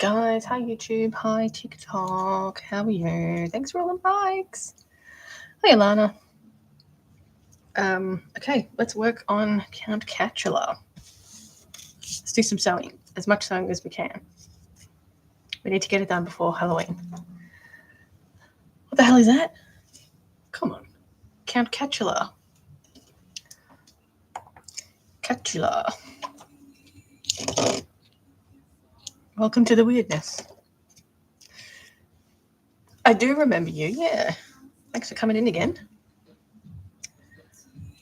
guys. Hi, YouTube. Hi, TikTok. How are you? Thanks for all the likes. Hi, Alana. Okay, let's work on Count Catular. Let's do some sewing, as much sewing as we can. We need to get it done before Halloween. What the hell is that? Come on. Count Catular. Catular. Welcome to the weirdness. I do remember you, yeah. Thanks for coming in again.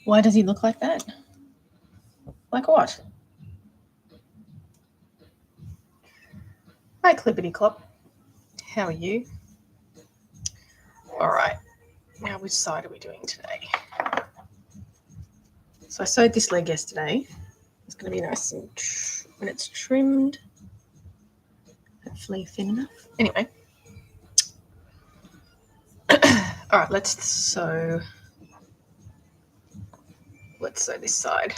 Why does he look like that? Like what? Hi, Clippity Clop. How are you? All right. Now, which side are we doing today? So I sewed this leg yesterday. It's going to be nice and when it's trimmed, hopefully thin enough. Anyway. All right, let's sew this side.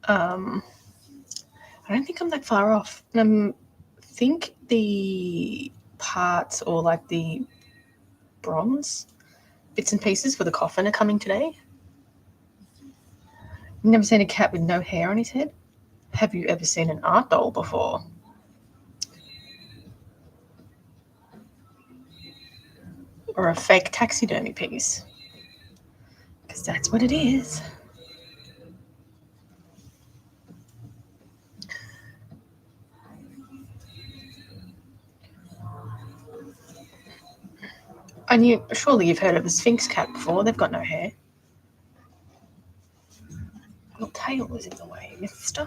I don't think I'm that far off. I think the parts or like the bronze bits and pieces for the coffin are coming today. I've never seen a cat with no hair on his head. Have you ever seen an art doll before? Or a fake taxidermy piece? Because that's what it is. And surely you've heard of the Sphinx cat before. They've got no hair. Your tail is in the way, mister.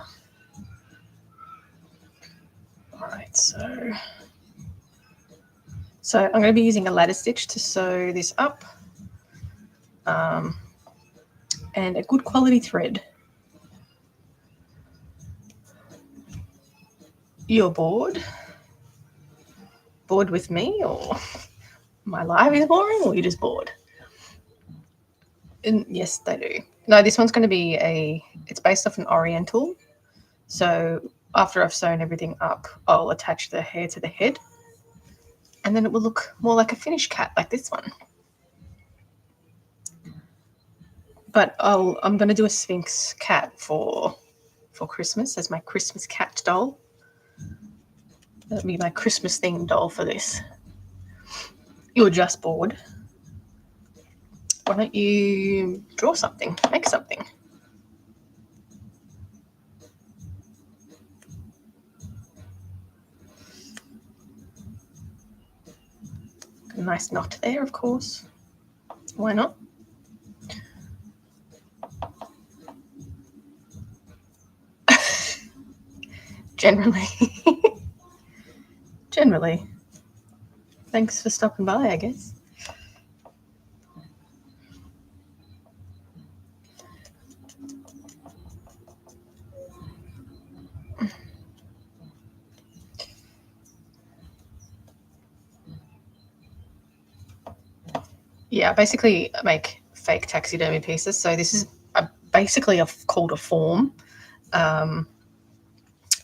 Alright, so I'm going to be using a ladder stitch to sew this up. And a good quality thread. You're bored? Bored with me, or my life is boring, or you're just bored? And yes, they do. No, this one's going to be it's based off an oriental. So after I've sewn everything up, I'll attach the hair to the head. And then it will look more like a finished cat, like this one. But I'm going to do a Sphinx cat for Christmas as my Christmas cat doll. That'll be my Christmas themed doll for this. You're just bored. Why don't you draw something, make something? Got a nice knot there, of course. Why not? Generally. Generally. Thanks for stopping by, I guess. Yeah, basically I make fake taxidermy pieces. So this is basically called a form.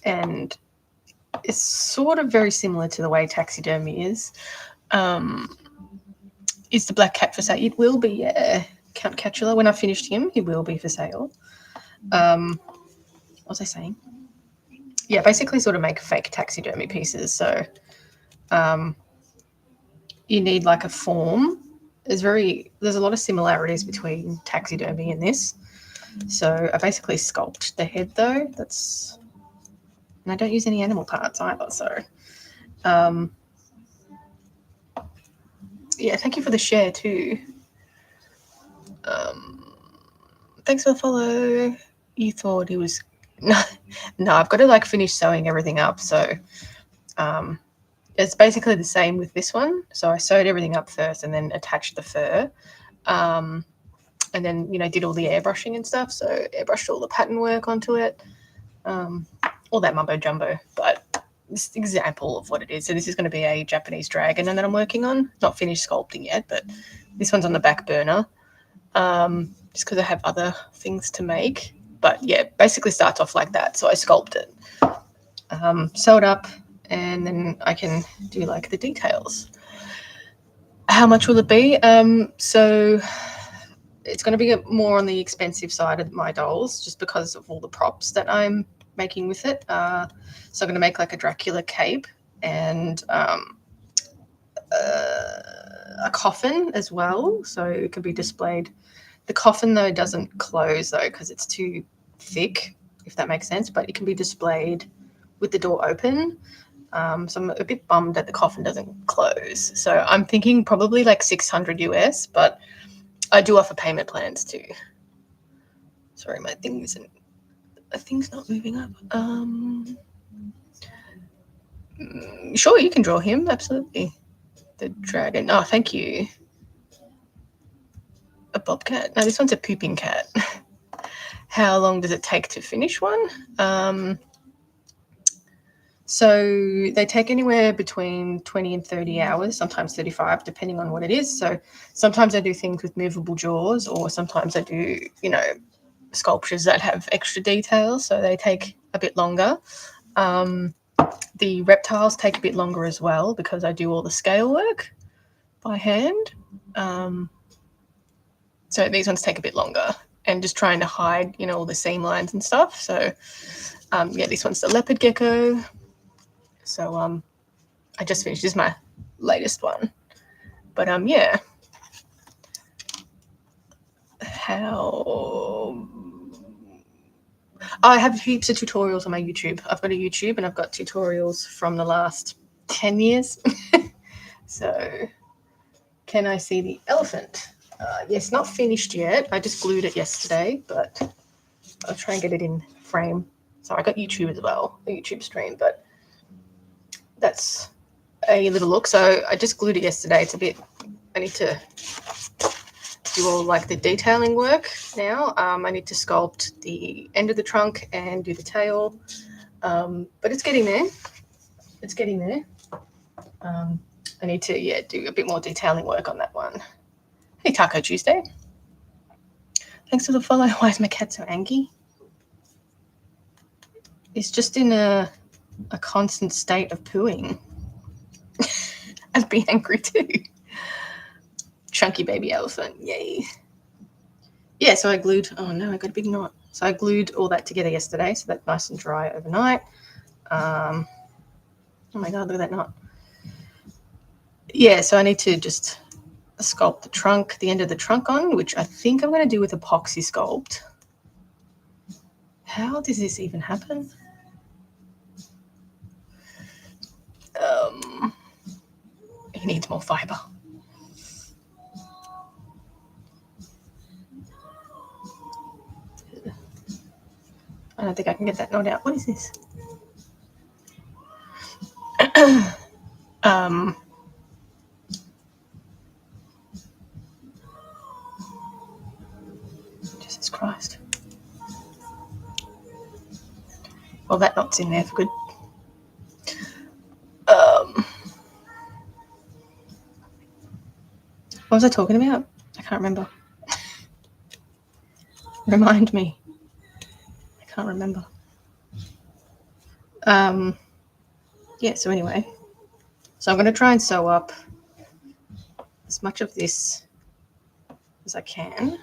And it's sort of very similar to the way taxidermy is. Is the black cat for sale? It will be, yeah. Count Catular. When I finished him, he will be for sale. What was I saying? Yeah, basically sort of make fake taxidermy pieces. So you need like a form. There's a lot of similarities between taxidermy and this. So I basically sculpt the head though. And I don't use any animal parts either. So yeah, thank you for the share too. Thanks for the follow. You thought he was no, I've got to like finish sewing everything up. So it's basically the same with this one. So I sewed everything up first and then attached the fur. And then, did all the airbrushing and stuff. So airbrushed all the pattern work onto it. All that mumbo jumbo. But this is an example of what it is. So this is going to be a Japanese dragon that I'm working on. Not finished sculpting yet, but this one's on the back burner. Just because I have other things to make. But yeah, basically starts off like that. So I sculpt it, sew it up, and then I can do like the details. How much will it be? So it's going to be more on the expensive side of my dolls, just because of all the props that I'm making with it. So I'm going to make like a Dracula cape and a coffin as well, so it can be displayed. The coffin though doesn't close though because it's too thick, if that makes sense. But it can be displayed with the door open. So I'm a bit bummed that the coffin doesn't close. So I'm thinking probably like 600 US, but I do offer payment plans too. Sorry, my thing's not moving up. Sure, you can draw him, absolutely. The dragon. Oh, thank you. A bobcat. No, this one's a pooping cat. How long does it take to finish one? So they take anywhere between 20 and 30 hours, sometimes 35, depending on what it is. So sometimes I do things with movable jaws, or sometimes I do, sculptures that have extra details. So they take a bit longer. The reptiles take a bit longer as well because I do all the scale work by hand. So these ones take a bit longer, and just trying to hide, all the seam lines and stuff. So this one's the leopard gecko. So I just finished. This is my latest one. But yeah. How I have heaps of tutorials on my YouTube. I've got a YouTube and I've got tutorials from the last 10 years. So can I see the elephant? Yes, not finished yet. I just glued it yesterday, but I'll try and get it in frame. So I got YouTube as well, a YouTube stream, but that's a little look. So I just glued it yesterday. It's a bit, I need to do all like the detailing work now. I need to sculpt the end of the trunk and do the tail, but it's getting there. It's getting there. I need to do a bit more detailing work on that one. Hey, Taco Tuesday. Thanks for the follow. Why is my cat so angry? It's just in a constant state of pooing. I'd be angry too. Chunky baby elephant, yay. Yeah, so I glued, oh no, I got a big knot. So I glued all that together yesterday, so that's nice and dry overnight. Oh my God, look at that knot. Yeah, so I need to just sculpt the trunk, the end of the trunk on, which I think I'm going to do with epoxy sculpt. How does this even happen? He needs more fiber. I don't think I can get that knot out. What is this? Jesus Christ. Well, that knot's in there for good. What was I talking about? I can't remember. Remind me. I can't remember. Yeah, so anyway. So I'm going to try and sew up as much of this as I can.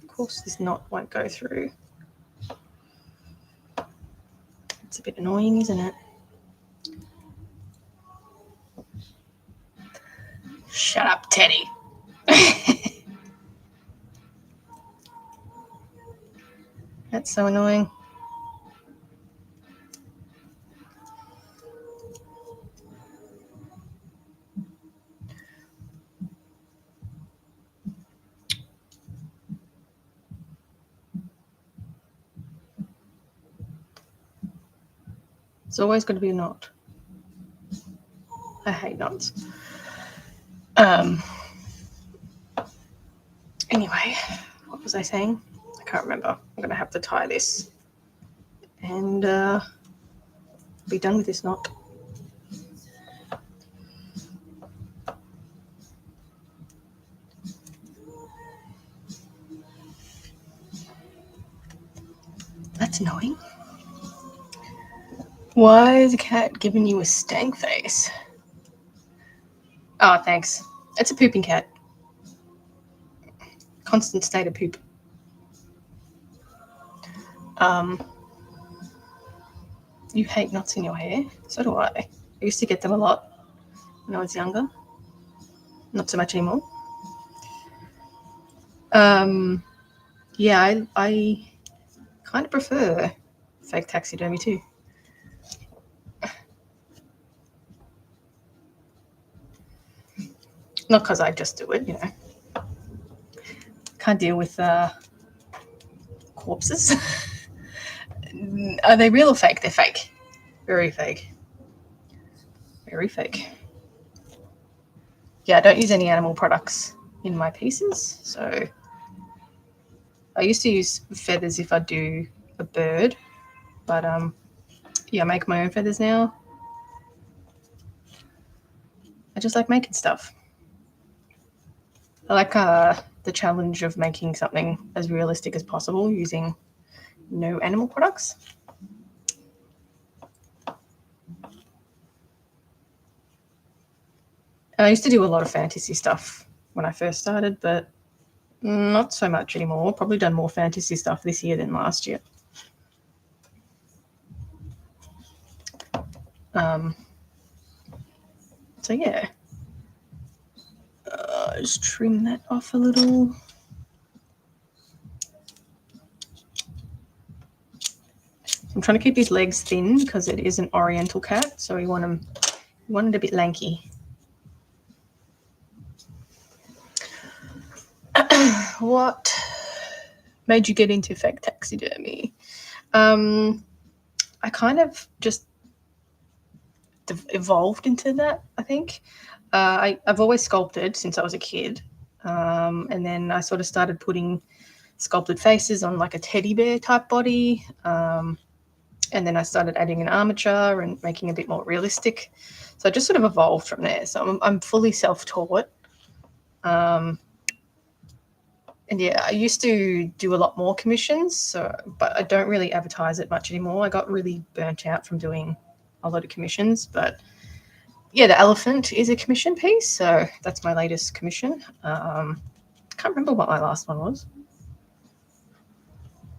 Of course, this knot won't go through. It's a bit annoying, isn't it? Shut up, Teddy. That's so annoying. It's always going to be a knot. I hate knots. Anyway, what was I saying? I can't remember. I'm going to have to tie this and be done with this knot. That's annoying. Why is a cat giving you a stank face? Oh, thanks. It's a pooping cat. Constant state of poop. You hate knots in your hair? So do I. I used to get them a lot when I was younger. Not so much anymore. Yeah, I kind of prefer fake taxidermy too. Not because I just do it, you know. Can't deal with corpses. Are they real or fake? They're fake. Very fake. Very fake. Yeah, I don't use any animal products in my pieces. So I used to use feathers if I do a bird. But yeah, I make my own feathers now. I just like making stuff. I like the challenge of making something as realistic as possible using no animal products. And I used to do a lot of fantasy stuff when I first started, but not so much anymore. Probably done more fantasy stuff this year than last year. So yeah, just trim that off a little. I'm trying to keep his legs thin because it is an oriental cat, so we want it a bit lanky. What made you get into fake taxidermy? I kind of just evolved into that, I think. I've always sculpted since I was a kid. And then I sort of started putting sculpted faces on like a teddy bear type body. And then I started adding an armature and making a bit more realistic. So I just sort of evolved from there. So I'm fully self-taught. And yeah, I used to do a lot more commissions, but I don't really advertise it much anymore. I got really burnt out from doing a lot of commissions, but yeah, the elephant is a commission piece, so that's my latest commission. Can't remember what my last one was.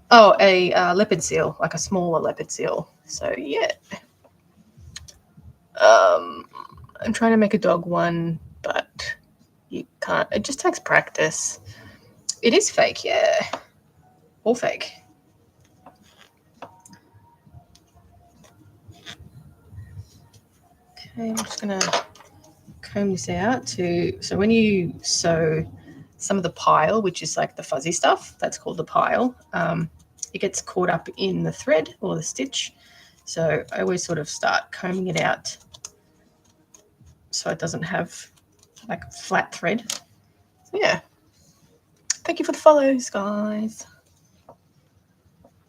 Oh, a leopard seal, like a smaller leopard seal. So yeah, I'm trying to make a dog one, but you can't. It just takes practice. It is fake, yeah, all fake. Okay, I'm just gonna comb this out so when you sew some of the pile, which is like the fuzzy stuff, that's called the pile, it gets caught up in the thread or the stitch. So I always sort of start combing it out so it doesn't have like flat thread. So yeah, thank you for the follows, guys.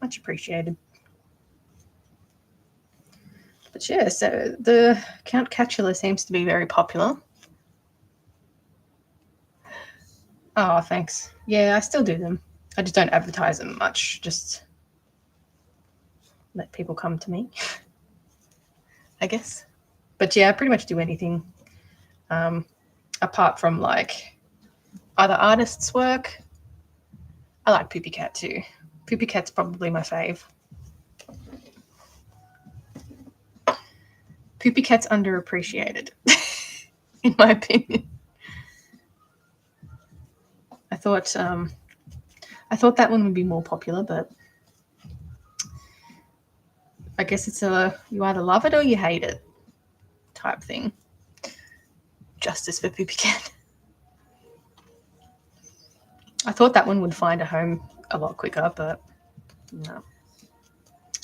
Much appreciated. But yeah, so the Count Catular seems to be very popular. Oh, thanks. Yeah, I still do them. I just don't advertise them much. Just let people come to me, I guess. But yeah, I pretty much do anything apart from like other artists' work. I like Poopy Cat too. Poopy Cat's probably my fave. Poopy Cat's underappreciated, in my opinion. I thought that one would be more popular, but I guess it's you either love it or you hate it type thing. Justice for Poopy Cat. I thought that one would find a home a lot quicker, but no.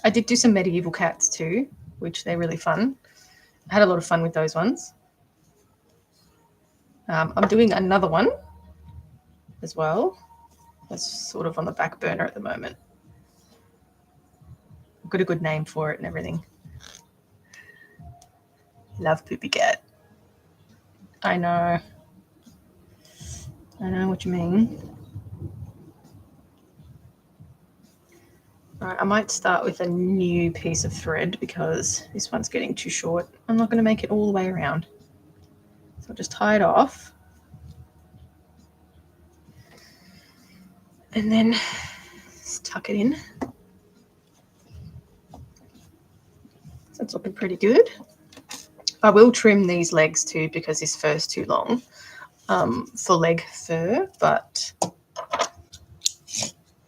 I did do some medieval cats too, which they're really fun. I had a lot of fun with those ones. I'm doing another one as well. That's sort of on the back burner at the moment. I've got a good name for it and everything. Love Poopy Cat. I know what you mean. Right, I might start with a new piece of thread because this one's getting too short. I'm not going to make it all the way around. So I'll just tie it off. And then just tuck it in. So it's looking pretty good. I will trim these legs too because this fur's too long for leg fur, but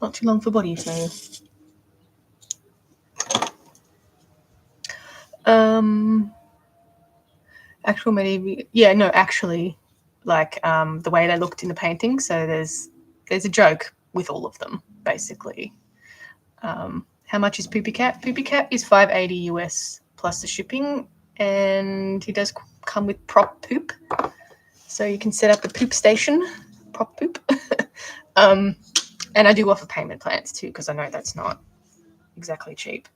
not too long for body fur. Actual medieval, yeah, no, actually, like the way they looked in the painting. So there's a joke with all of them, basically. How much is Poopy Cat? Poopy Cat is $5.80 US plus the shipping, and he does come with prop poop, so you can set up a poop station, prop poop. And I do offer payment plans too, because I know that's not exactly cheap.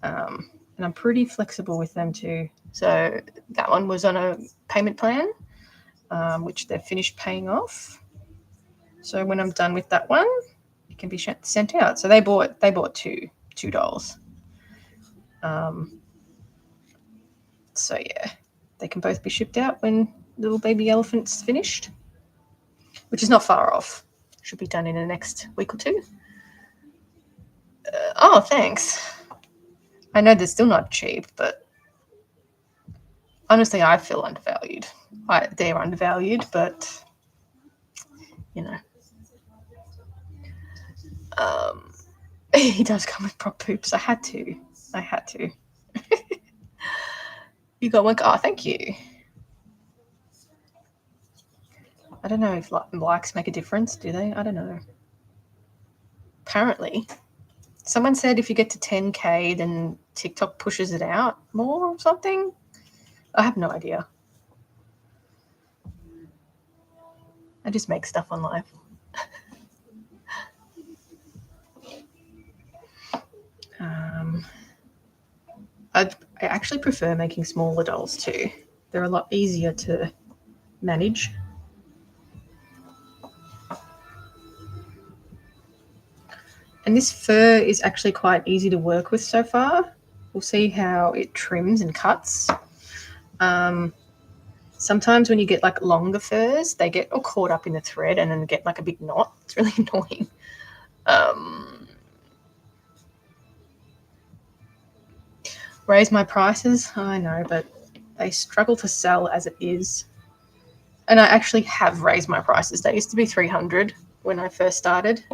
And I'm pretty flexible with them too. So that one was on a payment plan, which they've finished paying off. So when I'm done with that one, it can be sent out. So they bought two dolls. So yeah, they can both be shipped out when little baby elephant's finished, which is not far off. Should be done in the next week or two. Oh, thanks. I know they're still not cheap, but honestly, I feel undervalued. They're undervalued, but you know. He does come with prop poops. I had to. You got one? Oh, thank you. I don't know if likes make a difference, do they? I don't know. Apparently. Someone said if you get to 10K, then TikTok pushes it out more or something. I have no idea. I just make stuff on live. I actually prefer making smaller dolls too. They're a lot easier to manage. And this fur is actually quite easy to work with so far. We'll see how it trims and cuts. Sometimes when you get like longer furs, they get all caught up in the thread and then get like a big knot. It's really annoying. Raise my prices, I know, but they struggle to sell as it is. And I actually have raised my prices. They used to be $300 when I first started,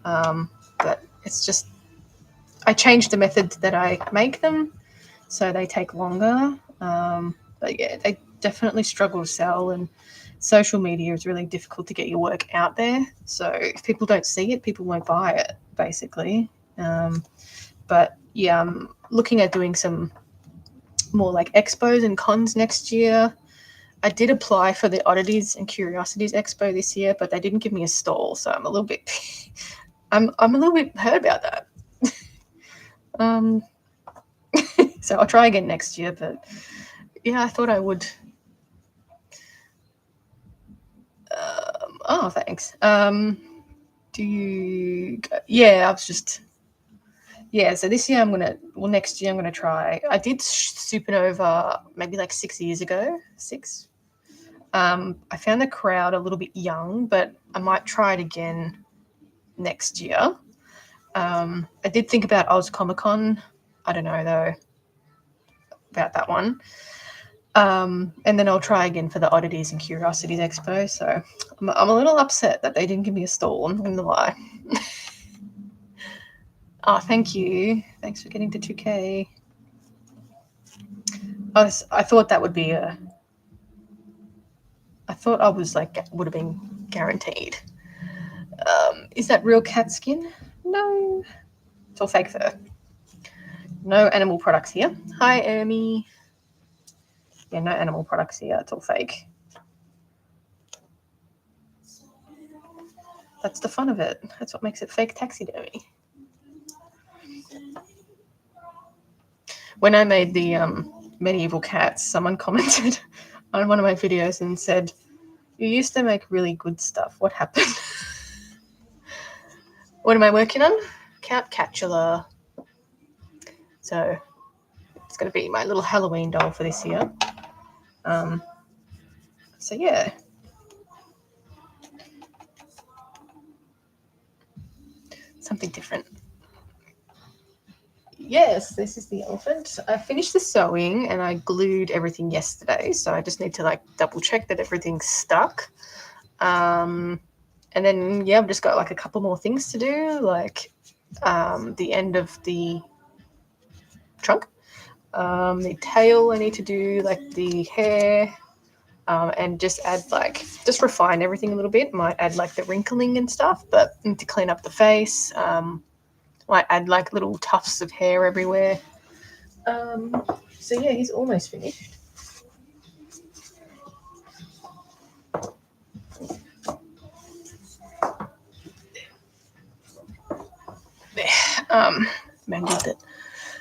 but it's just I changed the method that I make them, so they take longer. But yeah, they definitely struggle to sell, and social media is really difficult to get your work out there. So if people don't see it, people won't buy it, basically. But yeah, I'm looking at doing some more like expos and cons next year. I did apply for the Oddities and Curiosities Expo this year, but they didn't give me a stall, so I'm a little bit I'm a little bit hurt about that. So I'll try again next year, but yeah, I thought I would. Oh, thanks. Do you? Yeah, I was just. Yeah, so this year next year I'm gonna try. I did Supernova maybe like 6 years ago. 6. I found the crowd a little bit young, but I might try it again next year. I did think about Oz Comic Con. I don't know though about that one. And then I'll try again for the Oddities and Curiosities Expo. So I'm a little upset that they didn't give me a stall. I'm not going to lie. Oh, thank you. Thanks for getting to 2K. I thought that would be I thought I was like, would have been guaranteed. Is that real cat skin? No. It's all fake fur. No animal products here. Hi, Ermi. Yeah, no animal products here. It's all fake. That's the fun of it. That's what makes it fake taxidermy. When I made the medieval cats, someone commented on one of my videos and said, "You used to make really good stuff. What happened?" What am I working on? Count Catular. So it's going to be my little Halloween doll for this year. So yeah. Something different. Yes, this is the elephant. I finished the sewing and I glued everything yesterday, so I just need to like double check that everything's stuck. And then yeah, I've just got like a couple more things to do, like the end of the trunk, the tail I need to do, like the hair, and just refine everything a little bit. Might add like the wrinkling and stuff, but need to clean up the face. Might add like little tufts of hair everywhere. So yeah, he's almost finished. There. Mangled it.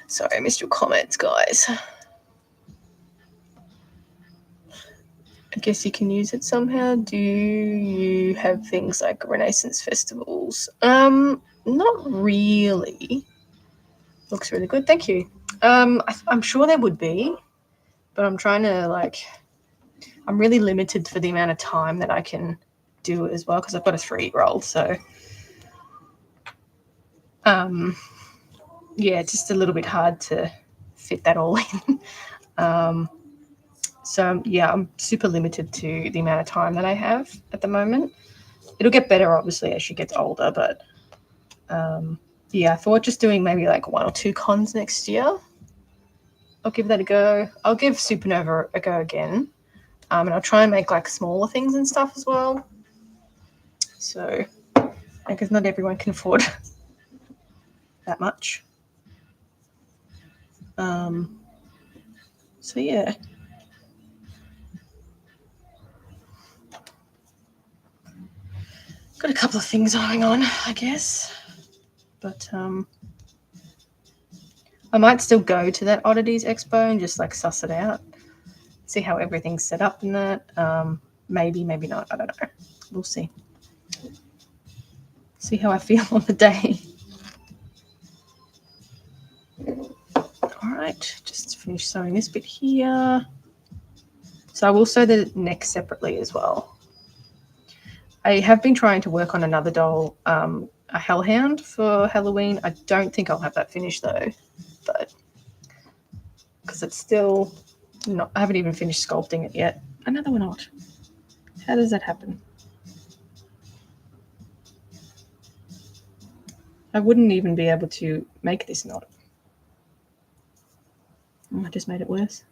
Sorry, I missed your comments, guys. I guess you can use it somehow. Do you have things like Renaissance festivals? Not really. Looks really good. Thank you. I'm sure there would be, but I'm trying to I'm really limited for the amount of time that I can do it as well because I've got a 3-year-old. So, yeah, just a little bit hard to fit that all in. So yeah, I'm super limited to the amount of time that I have at the moment. It'll get better, obviously, as she gets older, but yeah, I thought just doing maybe like 1 or 2 cons next year. I'll give that a go. I'll give Supernova a go again. And I'll try and make like smaller things and stuff as well. So, because not everyone can afford that much. So yeah. Got a couple of things going on, I guess. But I might still go to that Oddities Expo and just like suss it out. See how everything's set up in that. Maybe, maybe not. I don't know. We'll see. See how I feel on the day. All right, just finish sewing this bit here. So I will sew the neck separately as well. I have been trying to work on another doll, a hellhound for Halloween. I don't think I'll have that finished though, but because it's still not, I haven't even finished sculpting it yet. Another one not. How does that happen? I wouldn't even be able to make this knot. Oh, I just made it worse.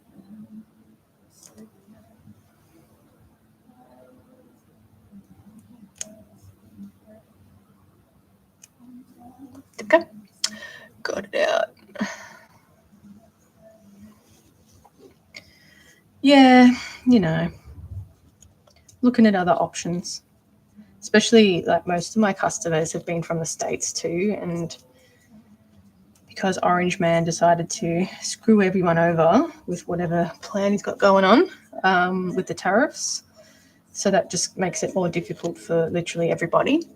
Okay. Got it out. Yeah, looking at other options. Especially like most of my customers have been from the States too, and because Orange Man decided to screw everyone over with whatever plan he's got going on with the tariffs. So that just makes it more difficult for literally everybody.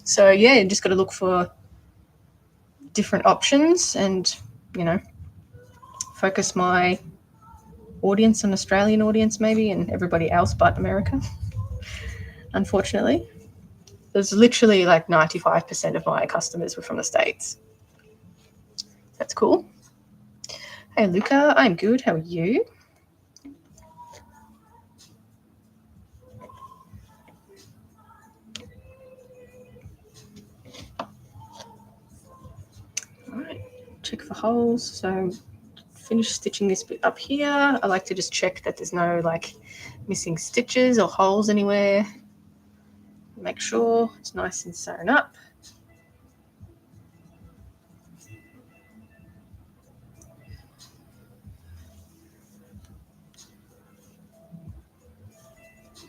So yeah, you just got to look for different options and, focus my audience on Australian audience maybe and everybody else but America. Unfortunately. There's literally like 95% of my customers were from the States. That's cool. Hey, Luca, I'm good. How are you? All right, check for holes. So finish stitching this bit up here. I like to just check that there's no like missing stitches or holes anywhere. Make sure it's nice and sewn up.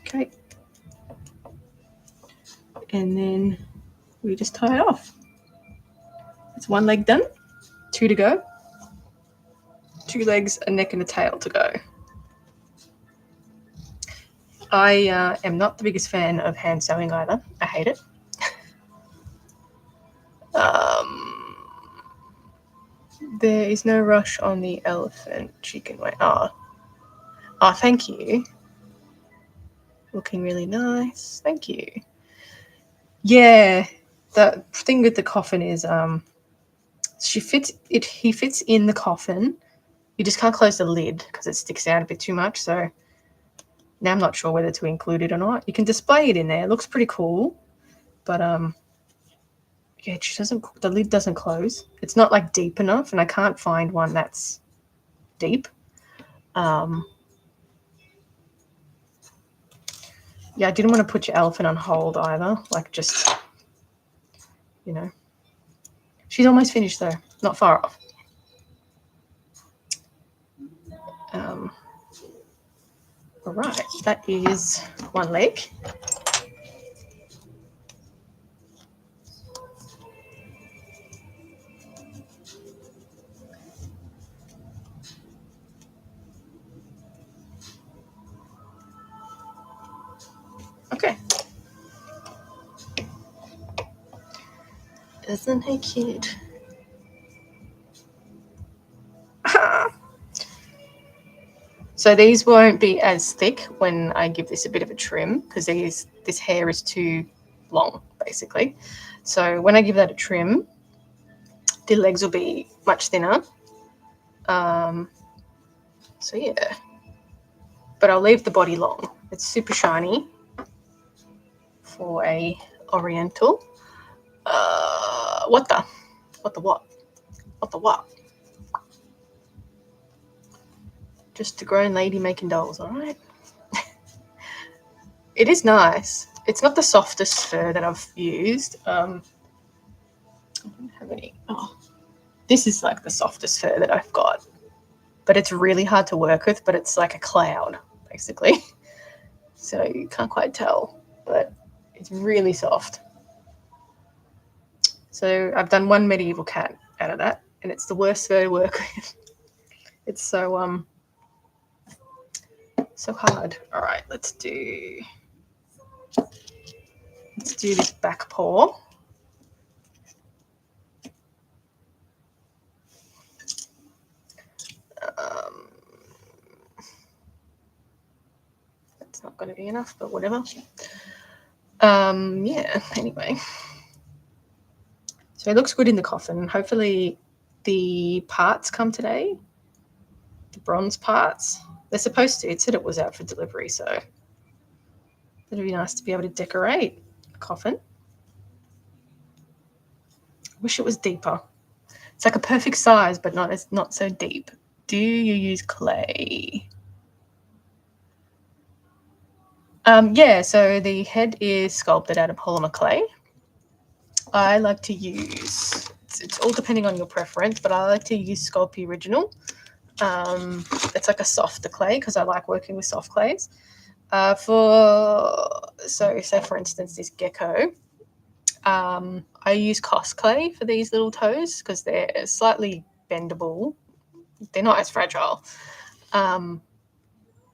Okay. And then we just tie it off. It's 1 leg done, 2 to go. 2 legs, a neck and a tail to go. I am not the biggest fan of hand sewing either. I hate it. There is no rush on the elephant. She can wait. Oh, thank you. Looking really nice. Thank you. Yeah, the thing with the coffin is he fits in the coffin. You just can't close the lid because it sticks out a bit too much. So now I'm not sure whether to include it or not. You can display it in there. It looks pretty cool. But yeah, the lid doesn't close. It's not like deep enough, and I can't find one that's deep. Yeah, I didn't want to put your elephant on hold either. Like, just, you know. She's almost finished though, not far off. All right, that is one leg. Okay. Isn't he cute? So these won't be as thick when I give this a bit of a trim because this hair is too long, basically. So when I give that a trim, the legs will be much thinner. So yeah, but I'll leave the body long. It's super shiny for a oriental. What the what? Just a grown lady making dolls, all right? It is nice. It's not the softest fur that I've used. I don't have any. Oh, this is like the softest fur that I've got, but it's really hard to work with. But it's like a cloud, basically. So you can't quite tell, but it's really soft. So I've done one medieval cat out of that, and it's the worst fur to work with. It's so hard. All right, let's do this back paw. That's not going to be enough, but whatever. Yeah. Anyway, so it looks good in the coffin. Hopefully, the parts come today. The bronze parts. They're supposed to. It said it was out for delivery, so it'd be nice to be able to decorate a coffin. Wish it was deeper. It's like a perfect size, but not so deep. Do you use clay? Yeah, so the head is sculpted out of polymer clay. I like to use, it's all depending on your preference, but I like to use Sculpey Original. It's like a softer clay because I like working with soft clays. Say for instance, this gecko, I use Cos clay for these little toes because they're slightly bendable. They're not as fragile.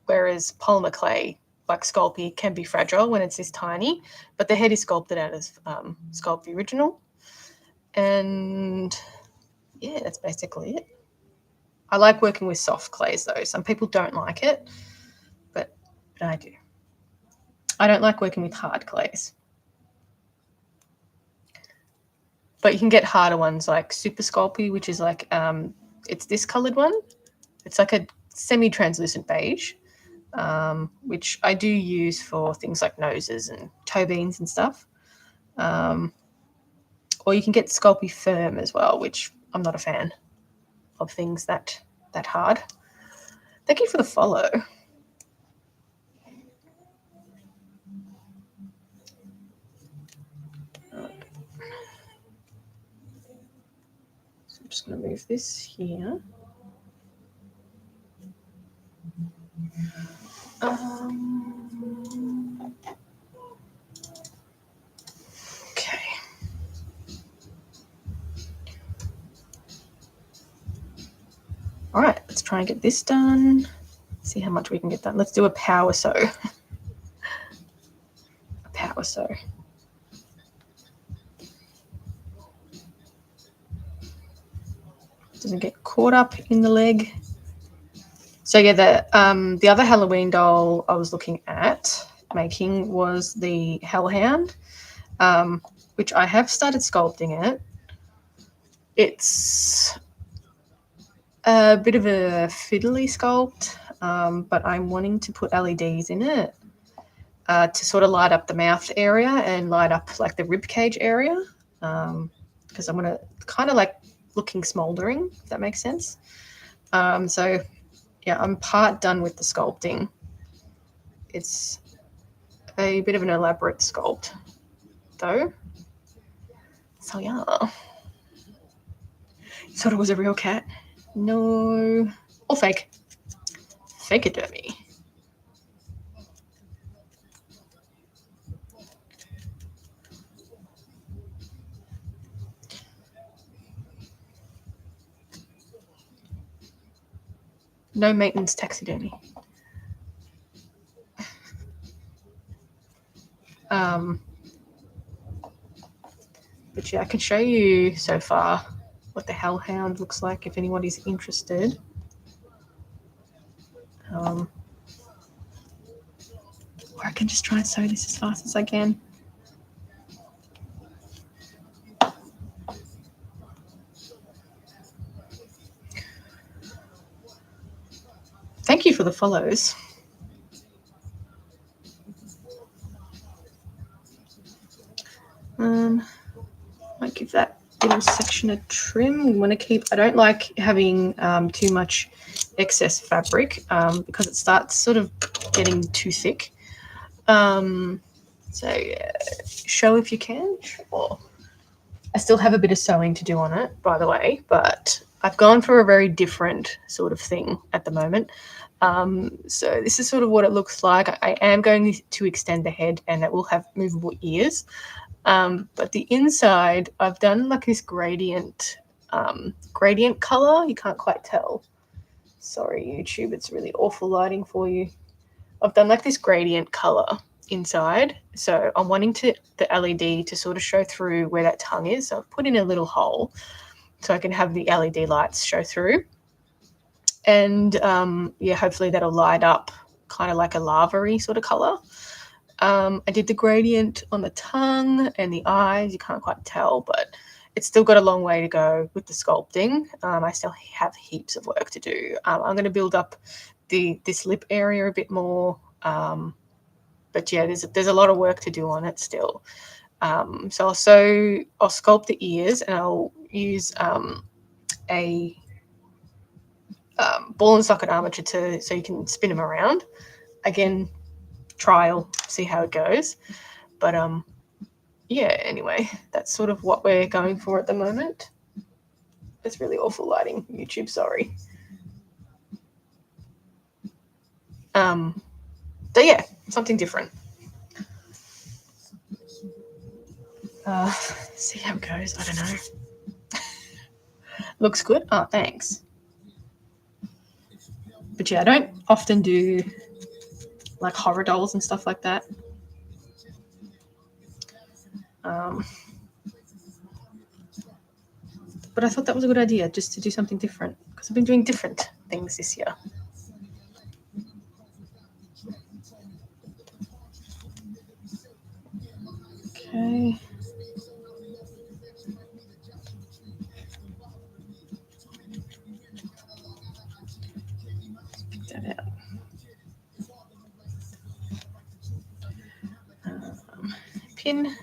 Whereas polymer clay, like Sculpey, can be fragile when it's this tiny, but the head is sculpted out of Sculpey Original. And yeah, that's basically it. I like working with soft clays though. Some people don't like it, but I do. I don't like working with hard clays. But you can get harder ones like Super Sculpey, which is like, it's this coloured one. It's like a semi-translucent beige, which I do use for things like noses and toe beans and stuff. Or you can get Sculpey Firm as well, which I'm not a fan of things that hard. Thank you for the follow. So I'm just going to move this here. Okay. All right, let's try and get this done. See how much we can get done. Let's do a power sew. A power sew. doesn't get caught up in the leg. So yeah, the other Halloween doll I was looking at making was the Hellhound, which I have started sculpting it. It's a bit of a fiddly sculpt, but I'm wanting to put LEDs in it to sort of light up the mouth area and light up like the rib cage area, because I'm gonna kind of like looking smoldering, if that makes sense. So yeah, I'm part done with the sculpting. It's a bit of an elaborate sculpt though. So yeah. Thought it was a real cat. No. Or fake. Fakeodermy. No maintenance taxidermy. But yeah, I can show you so far what the Hellhound looks like if anybody's interested. Or I can just try and sew this as fast as I can. Thank you for the follows. Might give that little section a trim. We want to keep, I don't like having too much excess fabric because it starts sort of getting too thick. So yeah, show if you can. Sure. I still have a bit of sewing to do on it, by the way, but I've gone for a very different sort of thing at the moment. So this is sort of what it looks like. I am going to extend the head and it will have movable ears. But the inside, I've done like this gradient color. You can't quite tell. Sorry, YouTube, it's really awful lighting for you. I've done like this gradient color inside. So I'm wanting the LED to sort of show through where that tongue is. So I've put in a little hole so I can have the LED lights show through. And yeah, hopefully that'll light up kind of like a lava-y sort of color. I did the gradient on the tongue and the eyes. You can't quite tell, but it's still got a long way to go with the sculpting. I still have heaps of work to do. I'm going to build up this lip area a bit more. But yeah, there's a lot of work to do on it still. So I'll sculpt the ears and I'll use a ball and socket armature so you can spin them around. Again, trial, see how it goes. But yeah, anyway, that's sort of what we're going for at the moment. It's really awful lighting, YouTube, sorry. But yeah, something different. See how it goes. I don't know. Looks good. Oh, thanks. But yeah, I don't often do like horror dolls and stuff like that. But I thought that was a good idea, just to do something different, because I've been doing different things this year. Okay. Pick that out. Pin.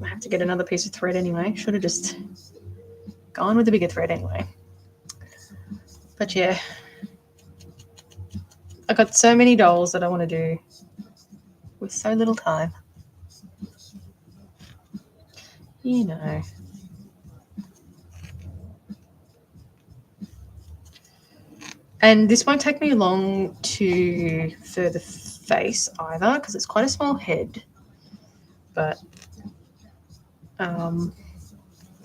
I have to get another piece of thread anyway. Should have just gone with the bigger thread anyway. But yeah, I got so many dolls that I want to do with so little time. You know. And this won't take me long to further face either, because it's quite a small head. But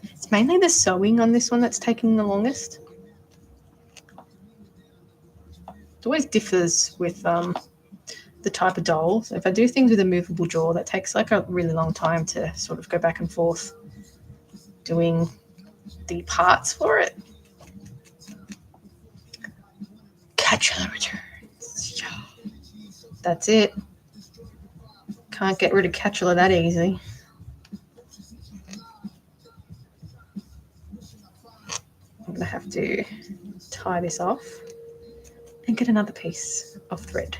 it's mainly the sewing on this one that's taking the longest. It always differs with the type of doll. So if I do things with a movable jaw, that takes like a really long time to sort of go back and forth. doing the parts for it. Catular returns. That's it. Can't get rid of catular that easy. I'm going to have to tie this off and get another piece of thread.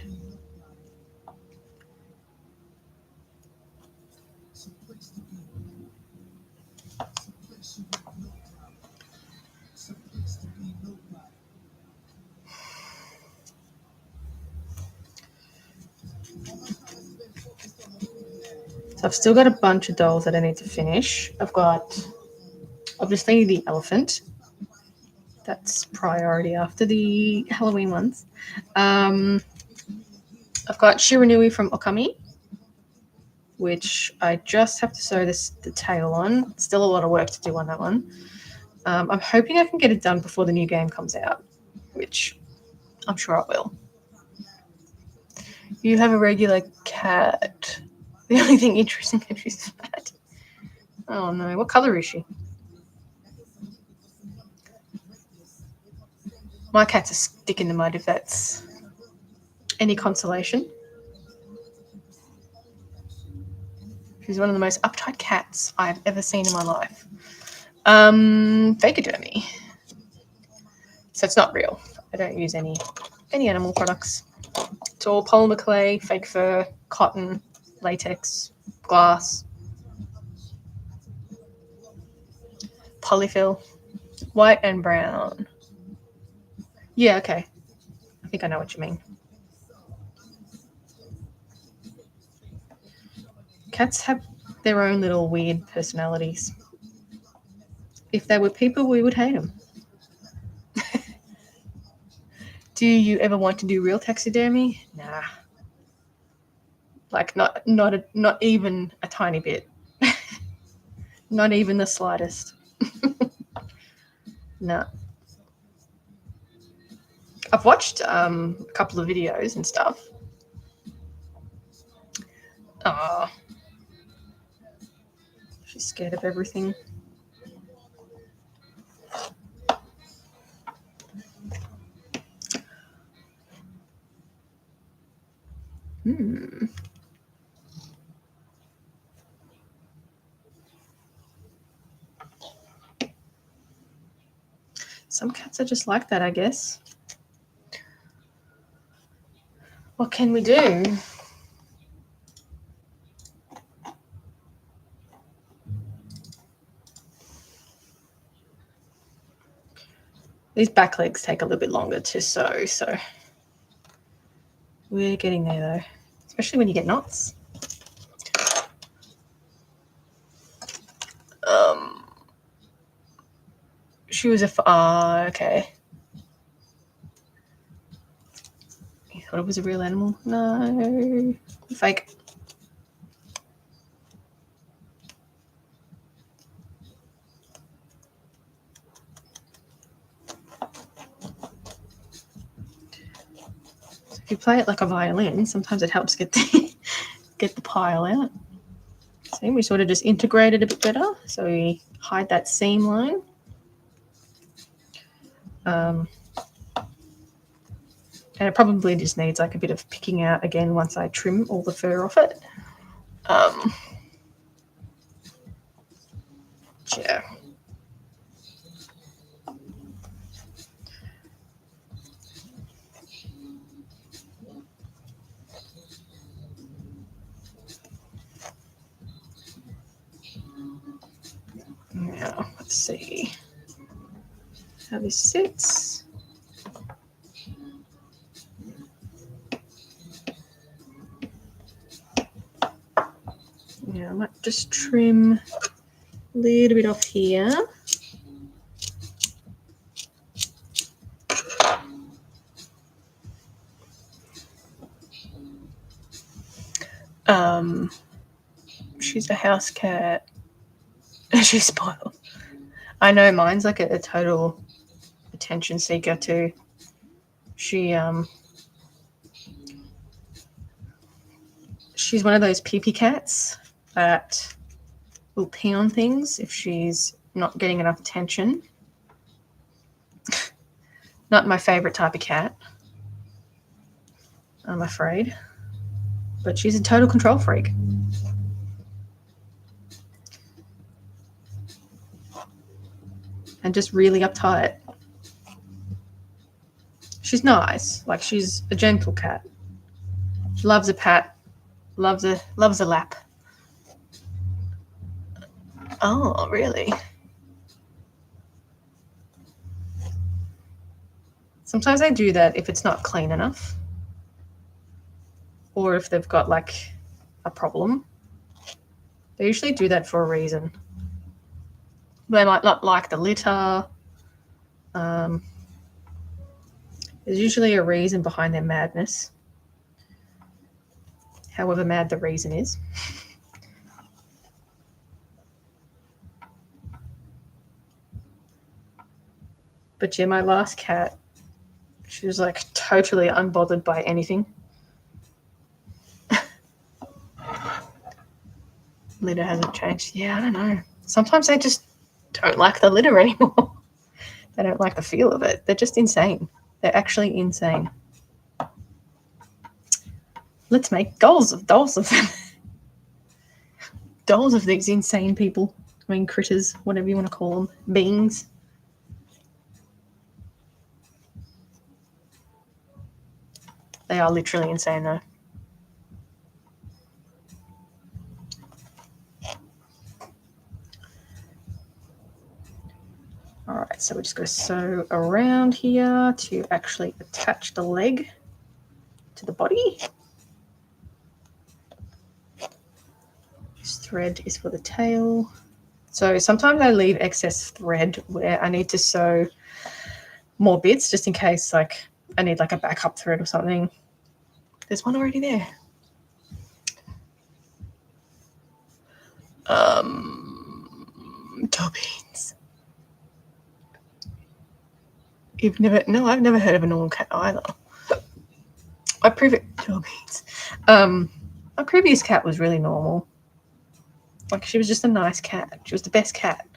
So I've still got a bunch of dolls that I need to finish. I've got obviously the elephant. That's priority after the Halloween ones. I've got Shiranui from Okami, which I just have to sew the tail on. Still a lot of work to do on that one. I'm hoping I can get it done before the new game comes out, which I'm sure I will. You have a regular cat. The only thing interesting is she's fat. Oh no, what colour is she? My cat's a stick in the mud, if that's any consolation. She's one of the most uptight cats I've ever seen in my life. Fakodermy. So it's not real. I don't use any animal products. It's all polymer clay, fake fur, cotton, latex, glass, polyfill, white and brown. Yeah, okay. I think I know what you mean. Cats have their own little weird personalities. If they were people, we would hate them. Do you ever want to do real taxidermy? Nah. Like not even a tiny bit. Not even the slightest. No. I've watched a couple of videos and stuff. Oh, she's scared of everything. Some cats are just like that, I guess. What can we do? These back legs take a little bit longer to sew, so we're getting there though, especially when you get knots. She was okay. You thought it was a real animal? No, fake. If you play it like a violin, sometimes it helps get the pile out. See, we sort of just integrate it a bit better, so we hide that seam line. And it probably just needs like a bit of picking out again once I trim all the fur off it. Yeah. Now, let's see how this sits. Now, I might just trim a little bit off here. She's a house cat. She's spoiled. I know mine's like a total attention seeker too. She's one of those pee-pee cats that will pee on things if she's not getting enough attention. Not my favorite type of cat, I'm afraid. But she's a total control freak. And just really uptight. She's nice. Like, she's a gentle cat. She loves a pat. Loves a lap. Oh, really? Sometimes they do that if it's not clean enough. Or if they've got like a problem. They usually do that for a reason. They might not like the litter. There's usually a reason behind their madness. However mad the reason is. But yeah, my last cat, she was like totally unbothered by anything. Litter hasn't changed. Yeah, I don't know. Sometimes they just don't like the litter anymore. They don't like the feel of it. They're just insane. They're actually insane. Let's make dolls of them. Dolls of these insane people. I mean, critters, whatever you want to call them. Beings. They are literally insane, though. All right, so we're just going to sew around here to actually attach the leg to the body. This thread is for the tail. So sometimes I leave excess thread where I need to sew more bits just in case like I need like a backup thread or something. There's one already there. Toe beans. I've never heard of a normal cat either. My previous cat was really normal. Like, she was just a nice cat. She was the best cat.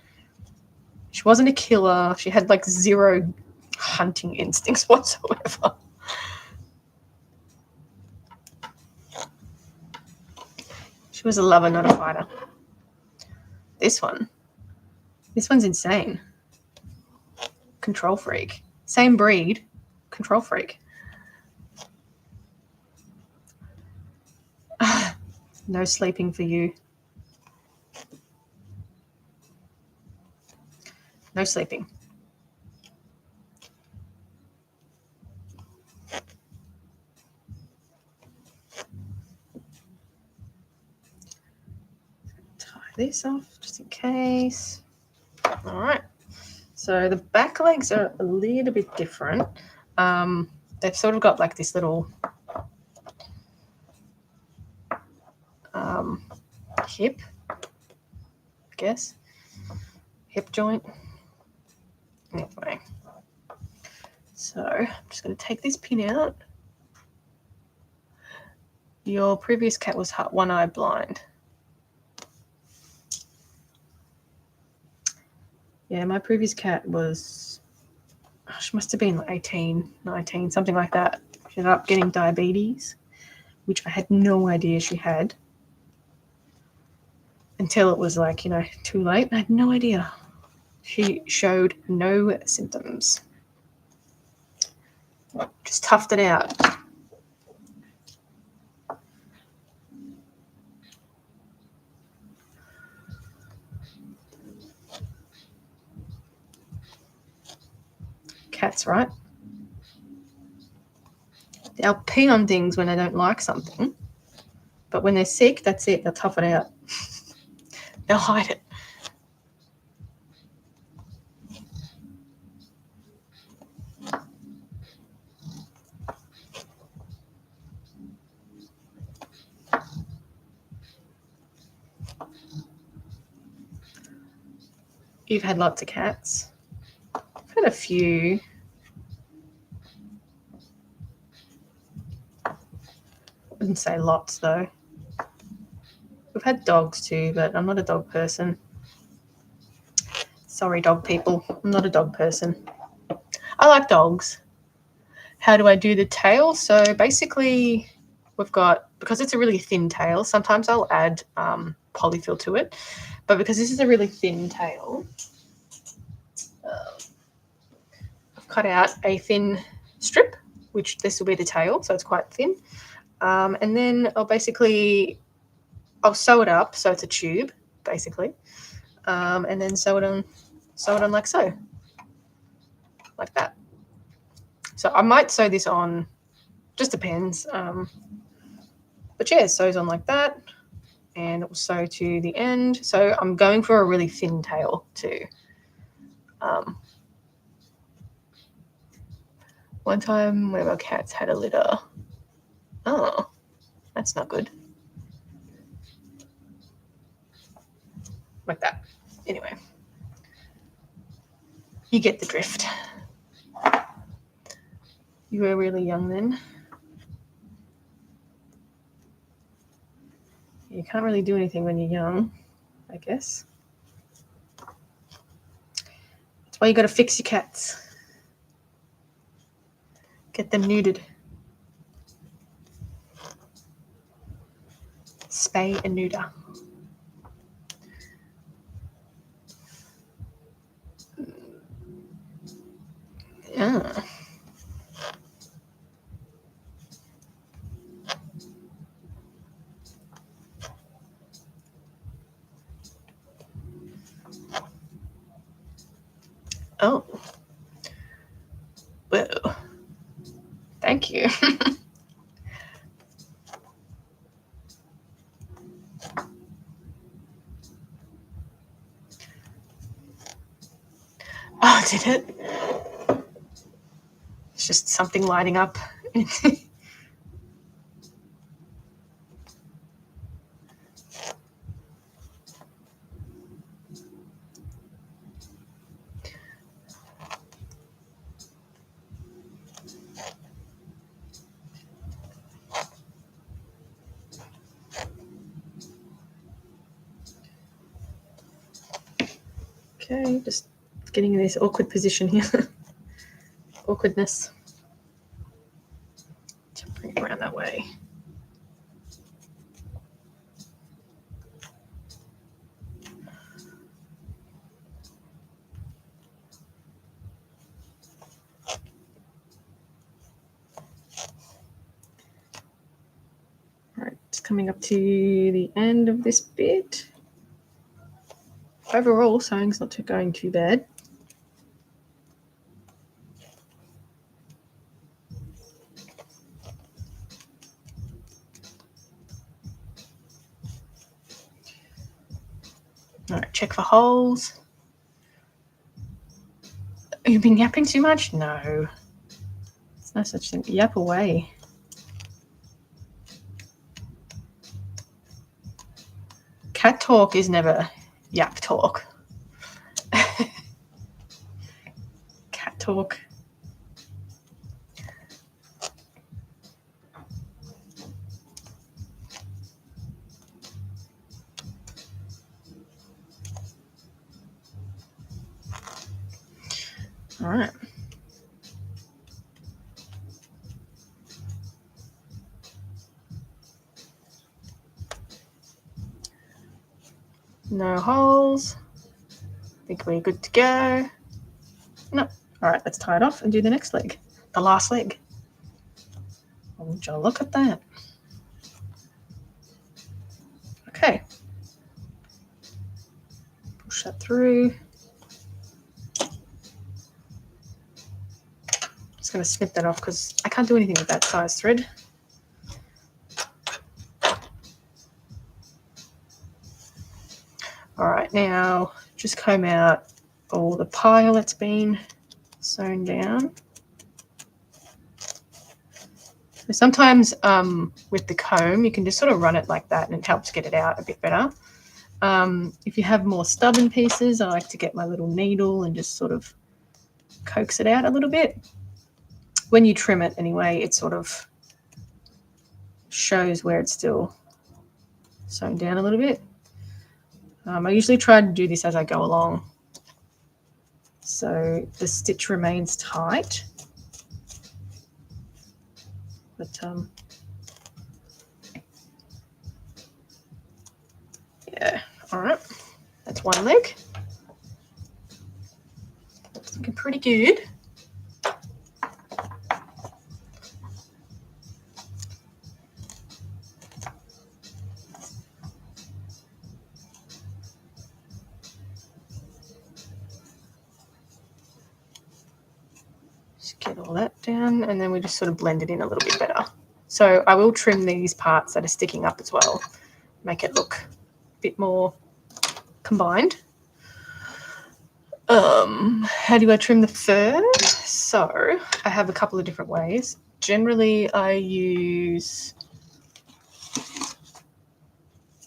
She wasn't a killer. She had like zero hunting instincts whatsoever. She was a lover, not a fighter. This one's insane. Control freak. Same breed, control freak. No sleeping for you. No sleeping. Tie this off just in case. All right. So the back legs are a little bit different. They've sort of got like this little hip, I guess. Hip joint. Anyway. So I'm just going to take this pin out. Your previous cat was one-eye blind. Yeah, my previous cat was, she must have been like 18, 19, something like that. She ended up getting diabetes, which I had no idea she had until it was like, too late. I had no idea. She showed no symptoms. Just toughed it out. Cats, right? They'll pee on things when they don't like something, but when they're sick, that's it. They'll tough it out. They'll hide it. You've had lots of cats. I've had a few. I wouldn't say lots, though. We've had dogs too, but I'm not a dog person. Sorry, dog people. I'm not a dog person. I like dogs. How do I do the tail? So basically we've got, because it's a really thin tail, sometimes I'll add polyfill to it. But because this is a really thin tail, I've cut out a thin strip, which this will be the tail, so it's quite thin. And then I'll sew it up so it's a tube, basically. And then sew it on like so. Like that. So I might sew this on, just depends. But yeah, it sews on like that, and it will sew to the end. So I'm going for a really thin tail too. One time one of our cats had a litter. Oh, that's not good. Like that. Anyway, you get the drift. You were really young then. You can't really do anything when you're young, I guess. That's why you got to fix your cats. Get them neutered. Spay and neuter. Yeah. Oh. Whoa. Thank you. Oh, did it? It's just something lighting up. Okay, just getting in this awkward position here. Awkwardness. To bring it around that way. All right, it's coming up to the end of this bit. Overall, sewing's not going too bad. All right, check for holes. You've been yapping too much? No. There's no such thing. Yap away. Cat talk is never yap talk. Cat talk. All right. No holes. I think we're good to go. No. All right, let's tie it off and do the next leg. The last leg. Would you look at that? Okay. Push that through. Just going to snip that off because I can't do anything with that size thread. All right, now just comb out all the pile that's been sewn down. So sometimes with the comb, you can just sort of run it like that and it helps get it out a bit better. If you have more stubborn pieces, I like to get my little needle and just sort of coax it out a little bit. When you trim it anyway, it sort of shows where it's still sewn down a little bit. I usually try to do this as I go along. so the stitch remains tight. But yeah, all right, that's one leg. It's looking pretty good. Just get all that down, and then we just sort of blend it in a little bit better. So I will trim these parts that are sticking up as well, make it look a bit more combined. How do I trim the fur? So I have a couple of different ways. Generally, I use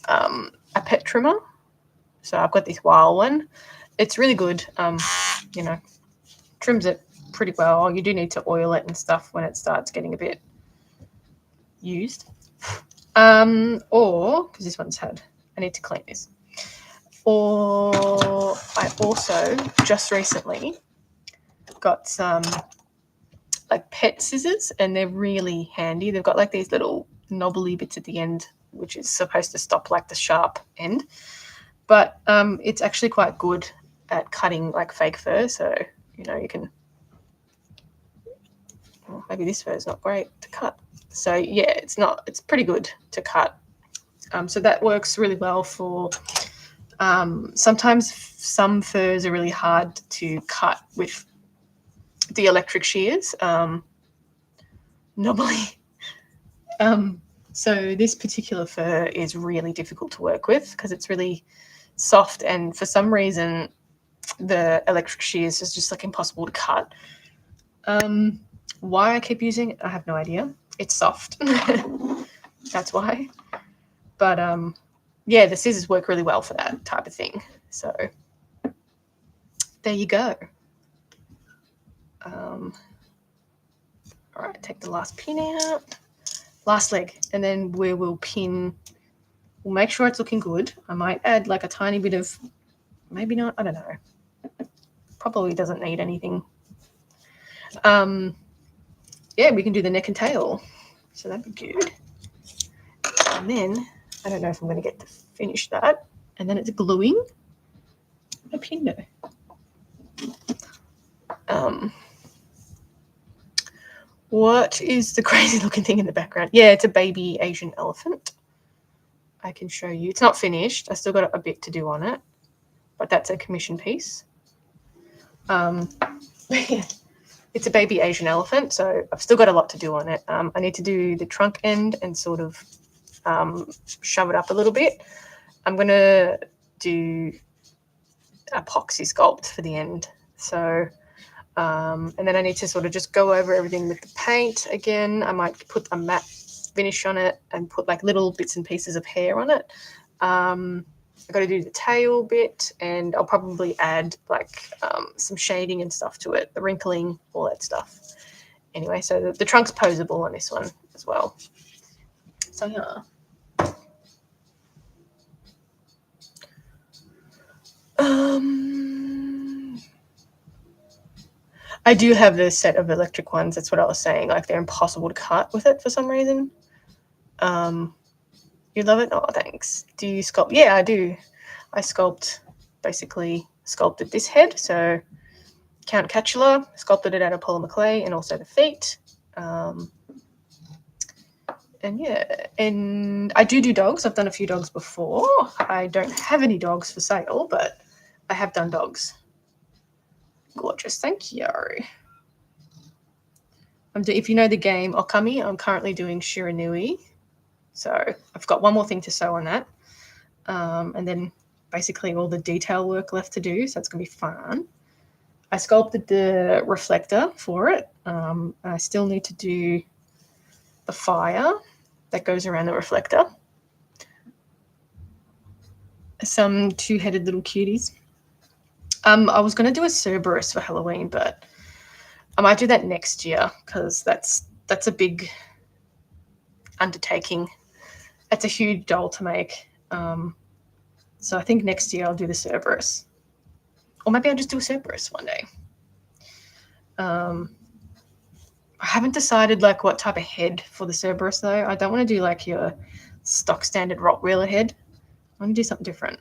a pet trimmer. So I've got this wild one. It's really good. You know, trims it pretty well. You do need to oil it and stuff when it starts getting a bit used. Or because this one's had, I need to clean this. Or I also just recently got some like pet scissors, and they're really handy. They've got like these little knobbly bits at the end, which is supposed to stop like the sharp end. But it's actually quite good at cutting like fake fur. So, you know, you can, well, maybe this fur is not great to cut. So yeah, it's pretty good to cut. So that works really well for, sometimes some furs are really hard to cut with the electric shears. Normally. So this particular fur is really difficult to work with because it's really soft, and for some reason the electric shears is just like impossible to cut. Why I keep using it, I have no idea. It's soft. That's why. But yeah, the scissors work really well for that type of thing. So there you go. All right, take the last pin out. Last leg, and then we will pin. We'll make sure it's looking good. I might add like a tiny bit of, maybe not, I don't know. Probably doesn't need anything. Yeah, we can do the neck and tail. So that'd be good. And then, I don't know if I'm going to get to finish that. And then it's gluing a pin. What is the crazy looking thing in the background? Yeah, it's a baby Asian elephant. I can show you. It's not finished. I still got a bit to do on it, but that's a commission piece. It's a baby Asian elephant, so I've still got a lot to do on it. I need to do the trunk end and sort of shove it up a little bit. I'm going to do epoxy sculpt for the end. So, and then I need to sort of just go over everything with the paint again. I might put a matte finish on it and put like little bits and pieces of hair on it. I've got to do the tail bit, and I'll probably add like some shading and stuff to it, the wrinkling, all that stuff. Anyway, so the trunk's posable on this one as well. So yeah. I do have this set of electric ones. That's what I was saying. Like they're impossible to cut with it for some reason. You love it? Oh, thanks. Do you sculpt? Yeah, I do. I basically sculpted this head. So Count Catular, sculpted it out of polymer clay, and also the feet. And yeah, and I do dogs. I've done a few dogs before. I don't have any dogs for sale, but I have done dogs. Gorgeous, thank you. If you know the game Okami, I'm currently doing Shiranui. So I've got one more thing to sew on that. And then basically all the detail work left to do. So it's going to be fun. I sculpted the reflector for it. I still need to do the fire that goes around the reflector. Some two-headed little cuties. I was going to do a Cerberus for Halloween, but I might do that next year because that's a big undertaking. It's a huge doll to make. So I think next year I'll do the Cerberus. Or maybe I'll just do a Cerberus one day. I haven't decided like what type of head for the Cerberus though. I don't want to do like your stock standard Rottweiler head. I want to do something different.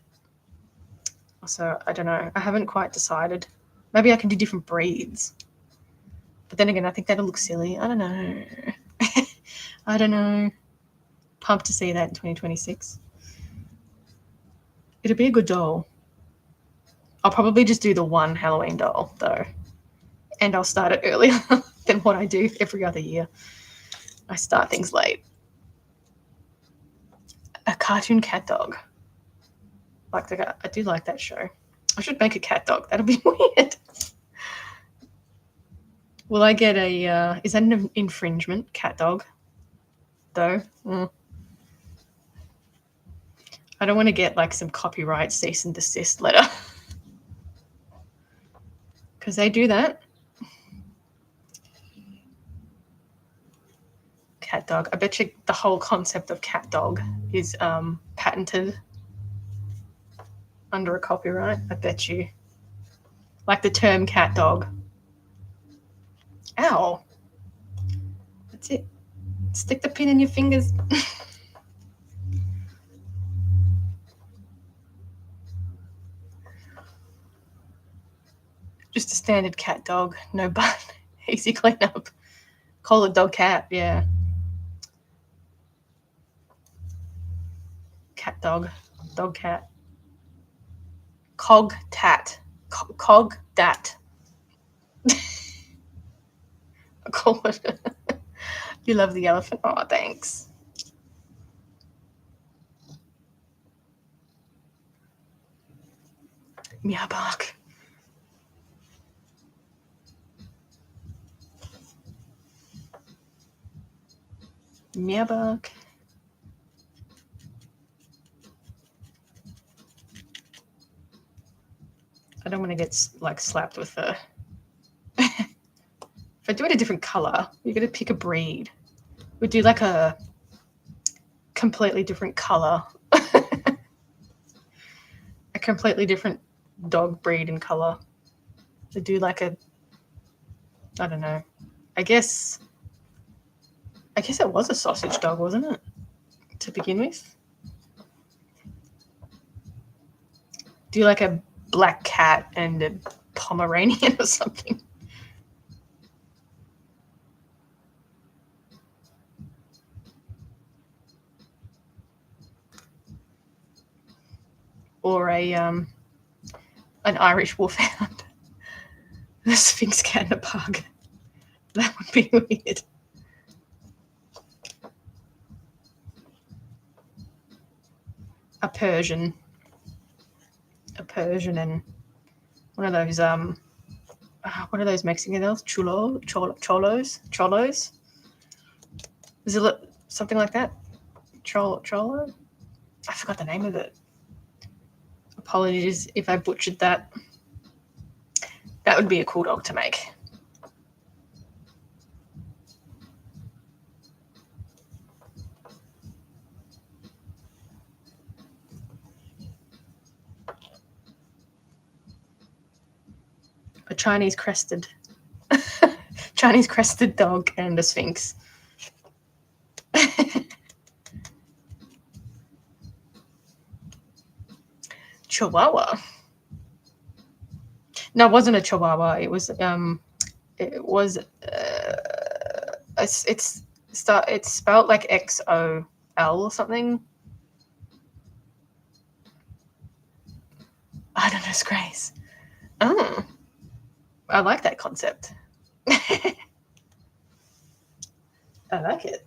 So I don't know. I haven't quite decided. Maybe I can do different breeds. But then again, I think that'll look silly. I don't know. I don't know. Pumped to see that in 2026. It'll be a good doll. I'll probably just do the one Halloween doll though. And I'll start it earlier than what I do every other year. I start things late. A cartoon cat dog. I do like that show. I should make a cat dog. That'll be weird. Will I get a? Is that an infringement? Cat dog, though. I don't want to get like some copyright cease and desist letter because they do that. Cat dog. I bet you the whole concept of cat dog is patented under a copyright. I bet you. Like the term cat dog. Ow. That's it. Stick the pin in your fingers. Just a standard cat dog. No bun. Easy cleanup. Call it dog cat. Yeah. Cat dog. Dog cat. Cog tat. Cog dat. I call it. You love the elephant. Oh, thanks. Meow bark. Meow bark. I don't want to get like slapped with a. If I do it a different color, you're gonna pick a breed. We do like a completely different color. A completely different dog breed and color. We do like a. I don't know. I guess it was a sausage dog, wasn't it? To begin with. Do like a black cat and a Pomeranian or something. Or an Irish wolfhound. The Sphinx cat and a pug. That would be weird. A Persian and one of those what are those Mexican elves? Cholos. Is it something like that? Cholo? I forgot the name of it. Apologies if I butchered that. That would be a cool dog to make. A Chinese crested dog and a Sphinx. Chihuahua. No, it wasn't a Chihuahua. It was it's spelled like XOL or something. I don't know, Grace. Oh, I like that concept. I like it.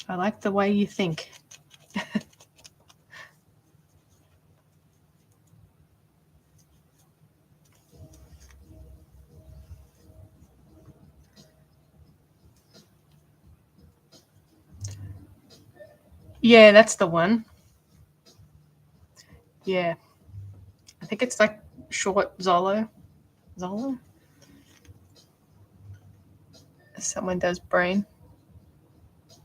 I like the way you think. Yeah, that's the one. Yeah. I think it's like short Zolo. Someone does brain.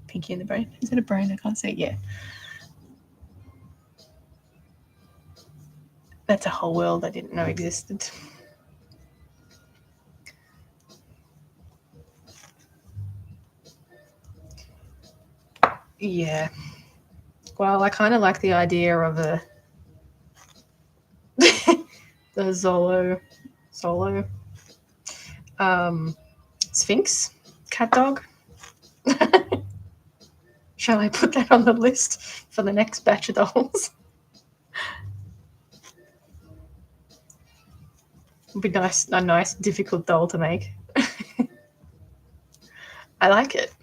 Pinky in the brain. Is it a brain? I can't see it. Yeah. That's a whole world I didn't know existed. Yeah. Well, I kind of like the idea of the Zolo solo Sphinx cat dog. Shall I put that on the list for the next batch of dolls? It'd be nice, a nice, difficult doll to make. I like it.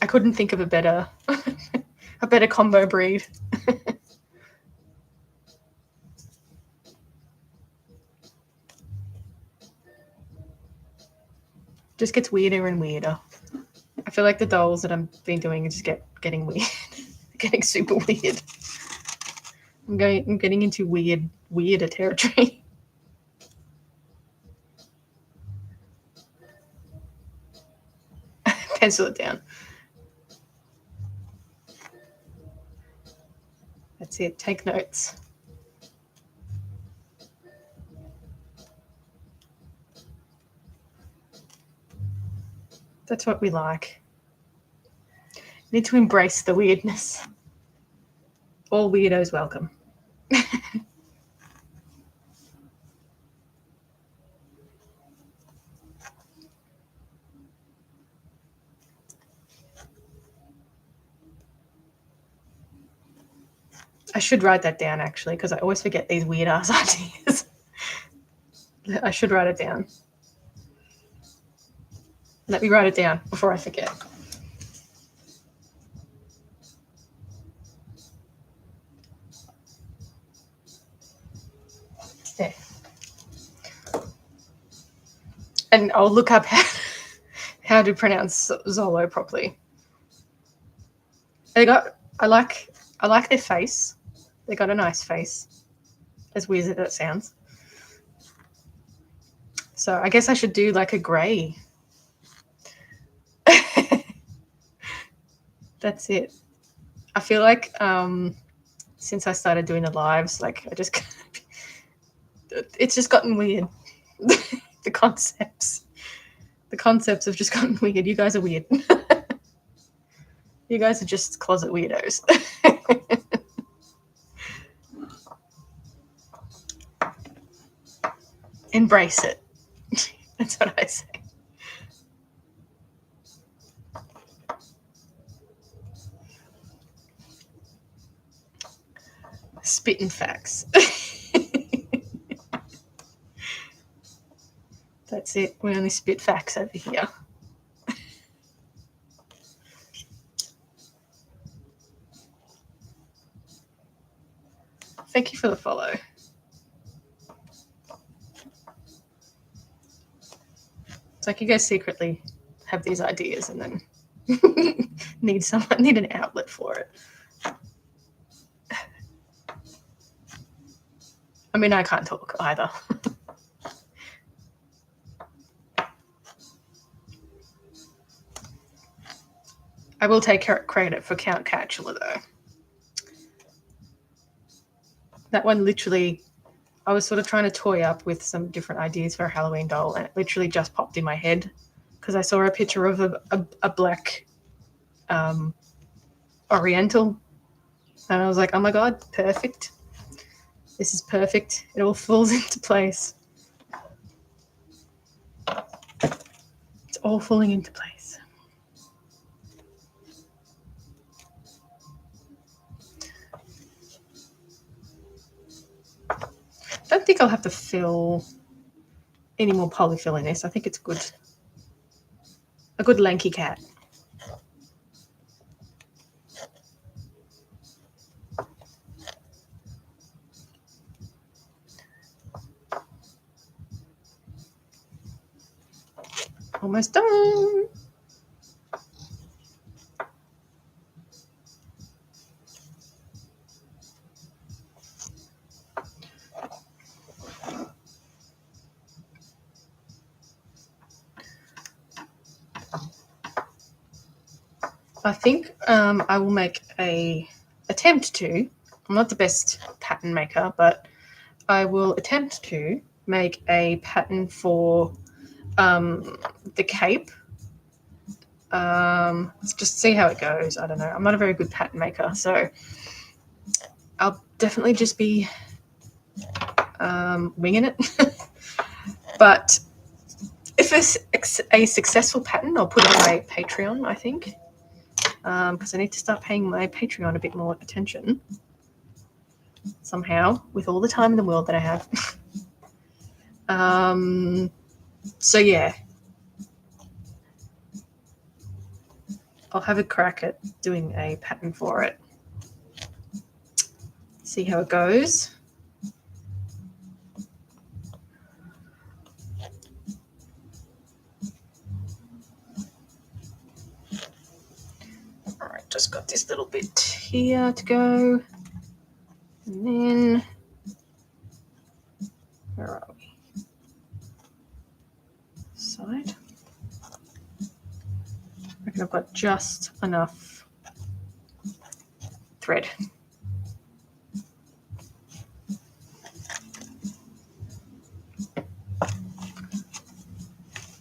I couldn't think of a better combo breed. Just gets weirder and weirder. I feel like the dolls that I've been doing are just getting weird. Getting super weird. I'm getting into weirder territory. Pencil it down. That's it. Take notes. That's what we like. Need to embrace the weirdness. All weirdos welcome. I should write that down actually, because I always forget these weird ass ideas. I should write it down. Let me write it down before I forget. There. And I'll look up how to pronounce Zolo properly. I like their face. They got a nice face, as weird as that sounds. So I guess I should do like a grey. That's it. I feel like since I started doing the lives, like it's just gotten weird. The concepts have just gotten weird. You guys are weird. You guys are just closet weirdos. Embrace it. That's what I say. Spitting facts. That's it. We only spit facts over here. Thank you for the follow. It's like you guys secretly have these ideas and then need an outlet for it. I mean, I can't talk either. I will take credit for Count Catular though. That one literally, I was sort of trying to toy up with some different ideas for a Halloween doll, and it literally just popped in my head because I saw a picture of a black Oriental, and I was like, oh my god, perfect. This is perfect. It all falls into place. It's all falling into place. I don't think I'll have to fill any more polyfill in this. I think it's good. A good lanky cat. Almost done. I think I will make a attempt to. I'm not the best pattern maker, but I will attempt to make a pattern for the cape. Let's just see how it goes. I don't know. I'm not a very good pattern maker, so I'll definitely just be winging it. But if it's a successful pattern, I'll put it on my Patreon, I think, because I need to start paying my Patreon a bit more attention somehow with all the time in the world that I have. So yeah, I'll have a crack at doing a pattern for it. See how it goes. All right, just got this little bit here to go. And then, where are we? Side. I reckon I've got just enough thread.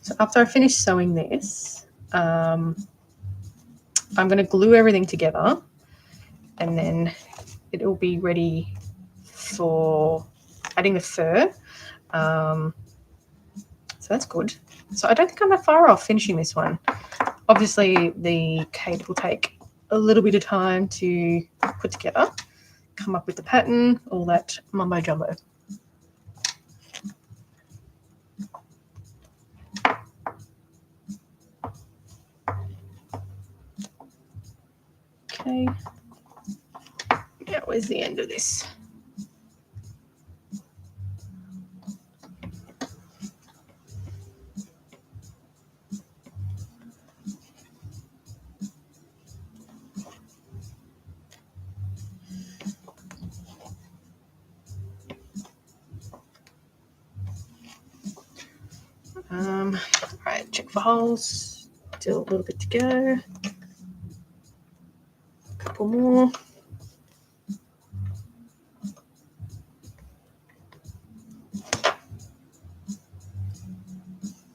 So after I finish sewing this, I'm going to glue everything together, and then it'll be ready for adding the fur. So that's good. So I don't think I'm that far off finishing this one. Obviously, the cape will take a little bit of time to put together, come up with the pattern, all that mumbo jumbo. Okay. Yeah, where's the end of this? Right, check for holes. Still a little bit to go. A couple more.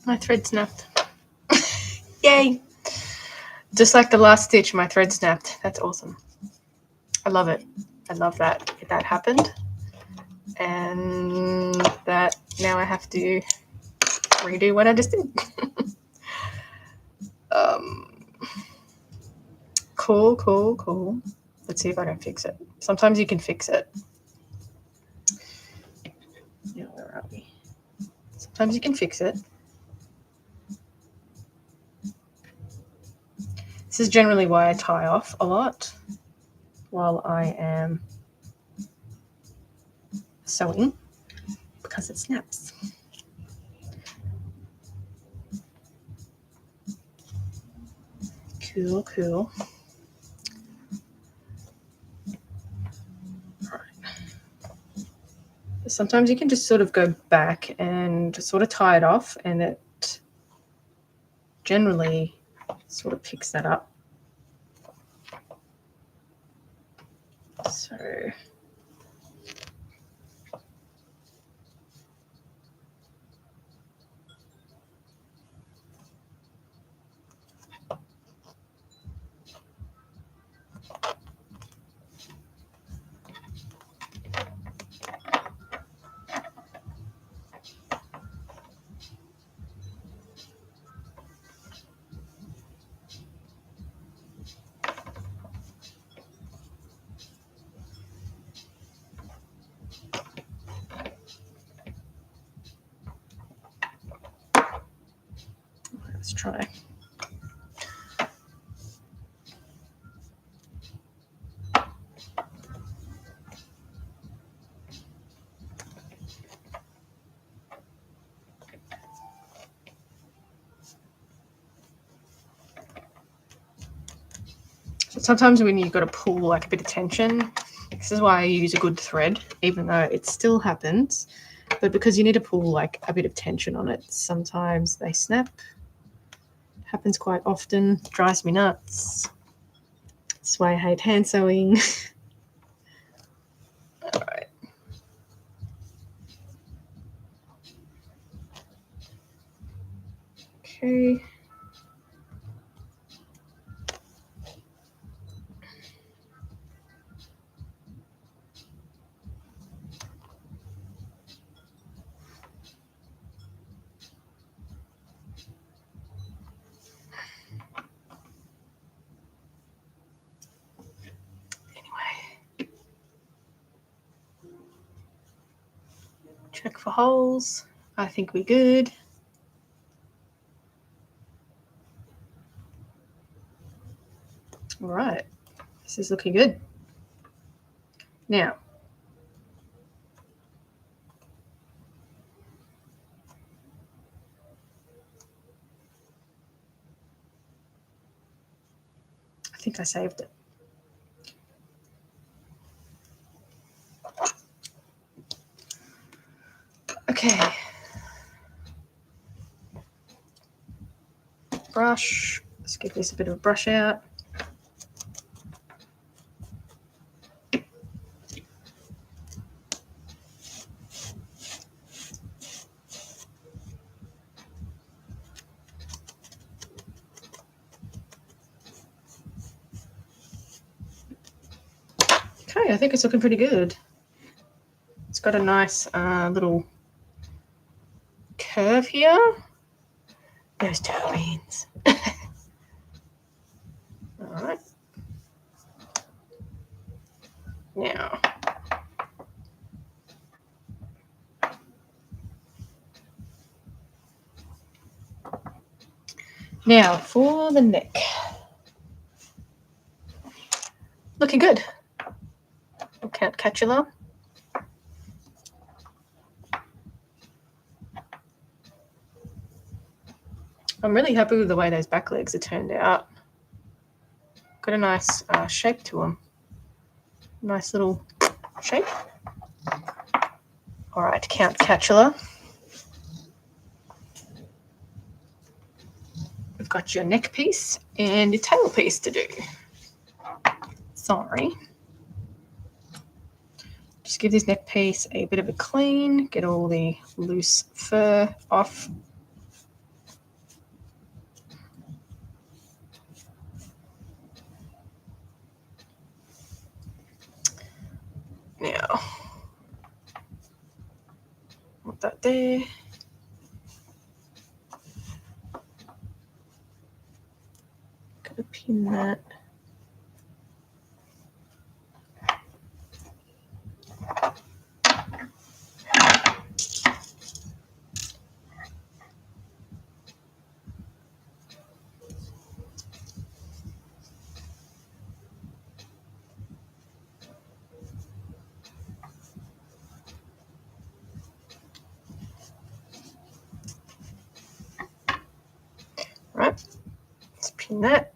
My thread snapped. Yay! Just like the last stitch, my thread snapped. That's awesome. I love it. I love that happened. And that now I have to redo what I just did. Cool. Let's see if I can fix it. Sometimes you can fix it. Yeah, where are we? Sometimes you can fix it. This is generally why I tie off a lot while I am sewing, because it snaps. Cool. All right. Sometimes you can just sort of go back and sort of tie it off, and it generally sort of picks that up. So let's try. So sometimes when you've got to pull like a bit of tension, this is why I use a good thread, even though it still happens. But because you need to pull like a bit of tension on it, sometimes they snap. It happens quite often. It drives me nuts. That's why I hate hand sewing. Okay. Check for holes. I think we're good. All right, this is looking good. Now, I think I saved it. Okay. Brush. Let's give this a bit of a brush out. Okay, I think it's looking pretty good. It's got a nice little curve here. Those terpenes. All right. Now for the neck. Looking good. We'll count catular. I'm really happy with the way those back legs are turned out. Got a nice shape to them. Nice little shape. All right, count catular. We've got your neck piece and your tail piece to do. Sorry. Just give this neck piece a bit of a clean, get all the loose fur off. Now, put that there. Gotta pin that. Right, let's pin that.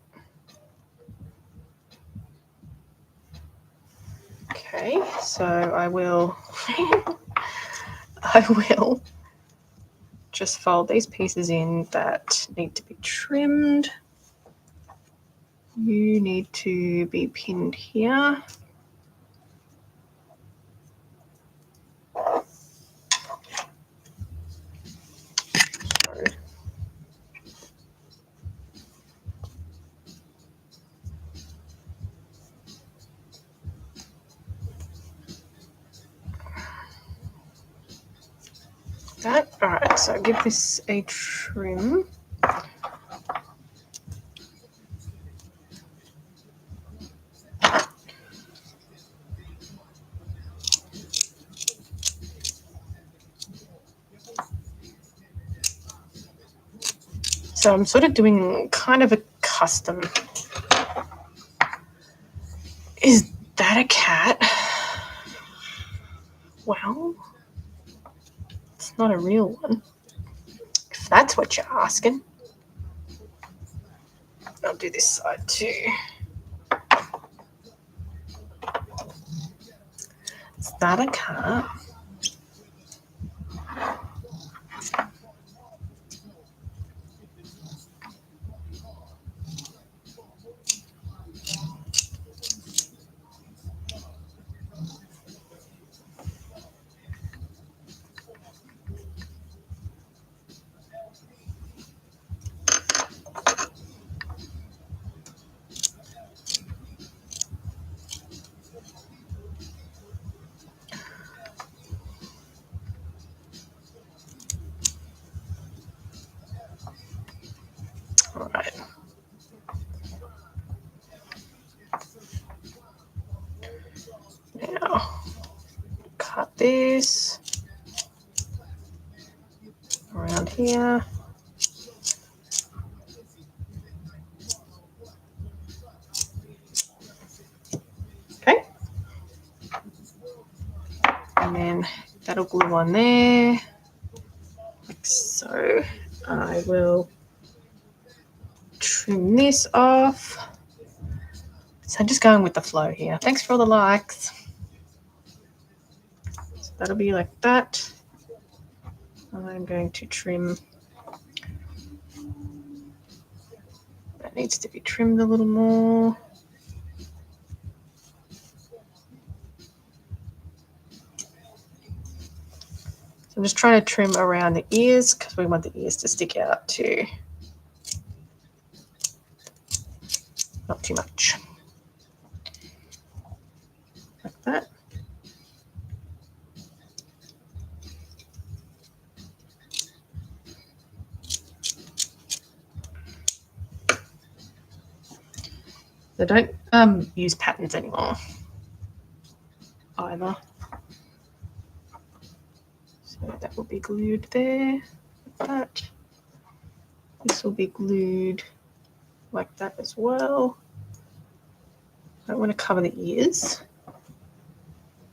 Okay, so I will just fold these pieces in that need to be trimmed. You need to be pinned here. That. All right, so give this a trim. So I'm sort of doing kind of a custom. Is that a cat? Well, it's not a real one. If that's what you're asking. I'll do this side too. Is that a cat? All right. Now, cut this around here. Okay. And then that'll glue on there, like so. I will trim this off. So I'm just going with the flow here. Thanks for all the likes. So that'll be like that. I'm going to trim. That needs to be trimmed a little more. So I'm just trying to trim around the ears because we want the ears to stick out too. Not too much. Like that. So don't use patterns anymore either. So that will be glued there, like that. This will be glued like that as well. I don't want to cover the ears.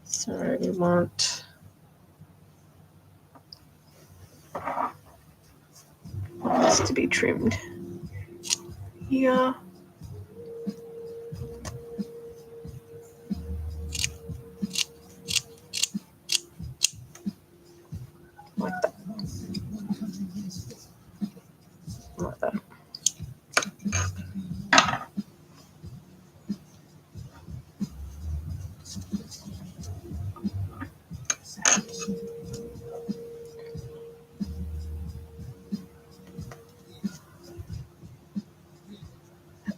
So we want this to be trimmed here. Like that. Like that.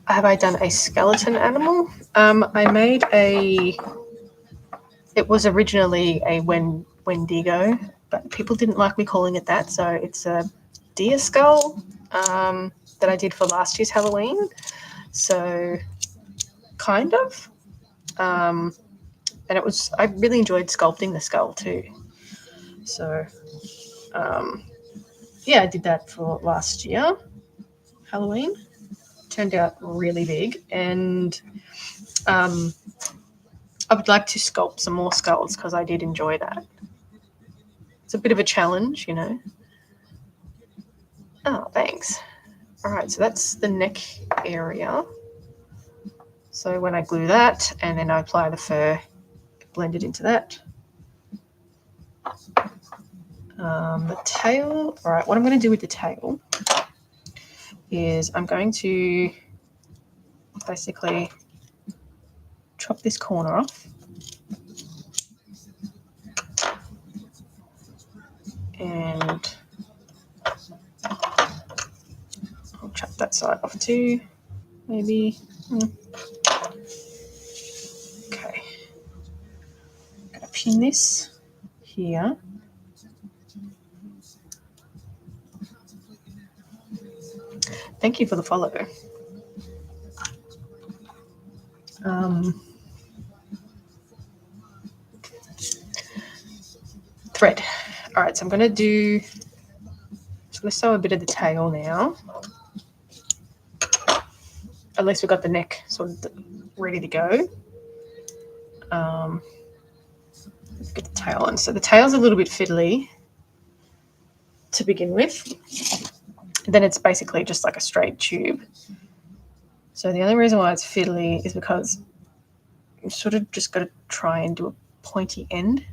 Have I done a skeleton animal? I made it was originally a Wendigo, but people didn't like me calling it that, so it's a deer skull that I did for last year's Halloween. So kind of. And I really enjoyed sculpting the skull too. So yeah, I did that for last year, Halloween. Turned out really big, and I would like to sculpt some more skulls because I did enjoy that. It's a bit of a challenge, you know. Oh, thanks. All right, so that's the neck area. So when I glue that and then I apply the fur, blend it into that. The tail, all right, what I'm going to do with the tail is I'm going to basically chop this corner off. And I'll chop that side off too, maybe. Okay. I'm going to pin this here. Thank you for the follow. Thread. All right, so I'm going to sew a bit of the tail now. At least we've got the neck sort of ready to go. Let's get the tail on. So the tail's a little bit fiddly to begin with. Then it's basically just like a straight tube. So the only reason why it's fiddly is because you sort of just got to try and do a pointy end.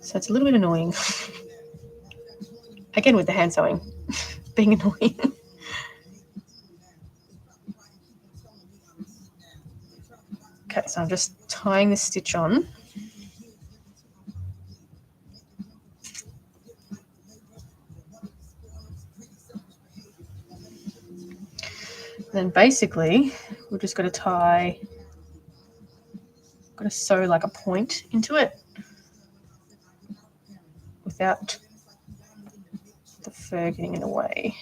So it's a little bit annoying. Again, with the hand sewing being annoying. Okay, so I'm just tying the stitch on. Then basically, we're just going to sew like a point into it without the fur getting in the way.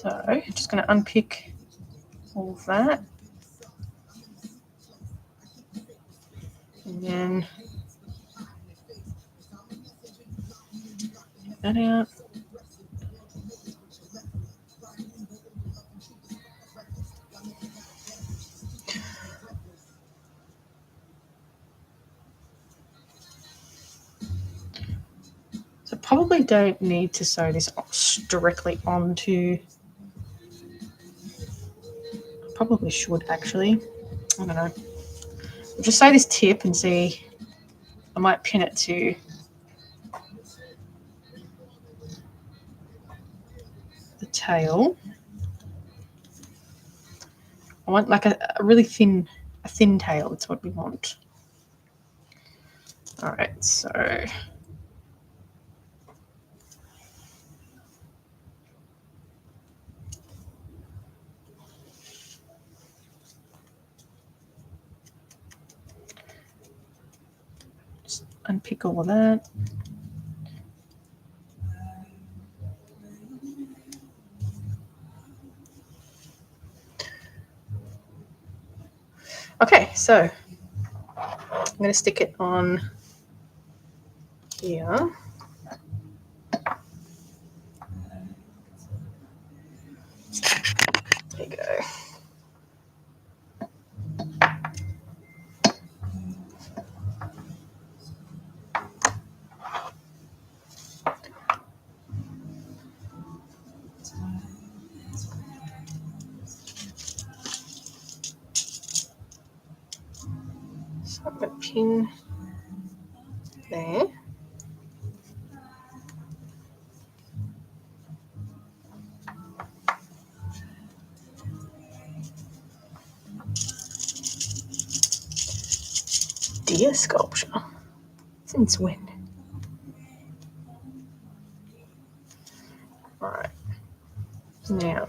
So I'm just going to unpick all of that. And then get that out. So probably don't need to sew this directly onto. Probably should actually. I don't know. I'll just sew this tip and see. I might pin it to the tail. I want like a really thin tail. That's what we want. All right, so just unpick all of that. Okay, so I'm going to stick it on here. There you go. So I'm going to pin there. Deer sculpture. Since when? All right. Now,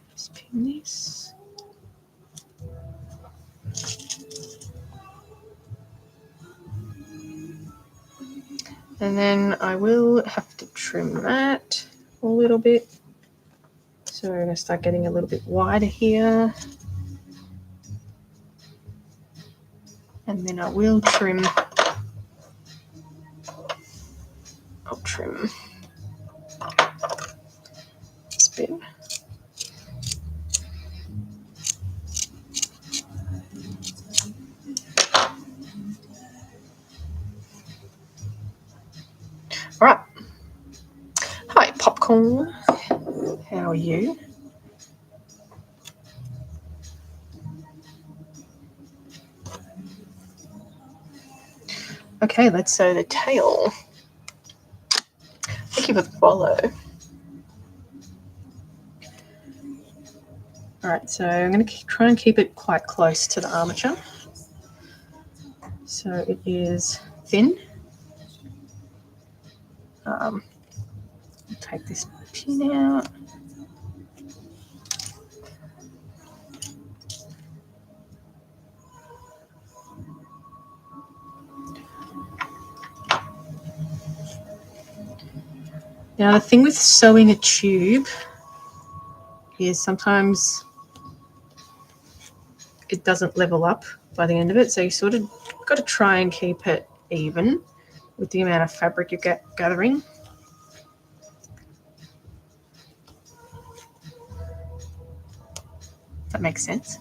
let's pin this. And then I will have to trim that a little bit. So we're going to start getting a little bit wider here. And then I will trim. I'll trim this bit. All right. Hi, Popcorn. How are you? Okay, let's sew the tail. Thank you for the follow. All right, so I'm going to try and keep it quite close to the armature. So it is thin. Take this pin out. Now the thing with sewing a tube is sometimes it doesn't level up by the end of it, so you sort of got to try and keep it even with the amount of fabric you get gathering. That makes sense.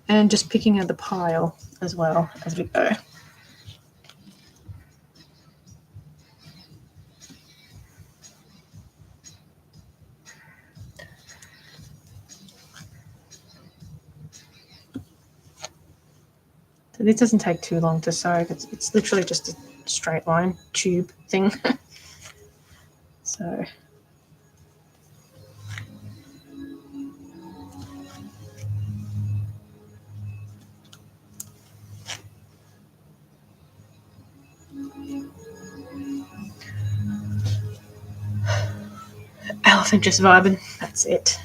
And just picking out the pile as well as we go. So this doesn't take too long to sew. It's literally just a straight line tube thing. So elephant just vibing. That's it.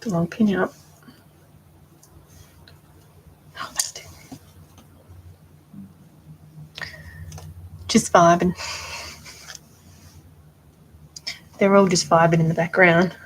The long pin up. Oh, that's it. Just vibing. They're all just vibing in the background.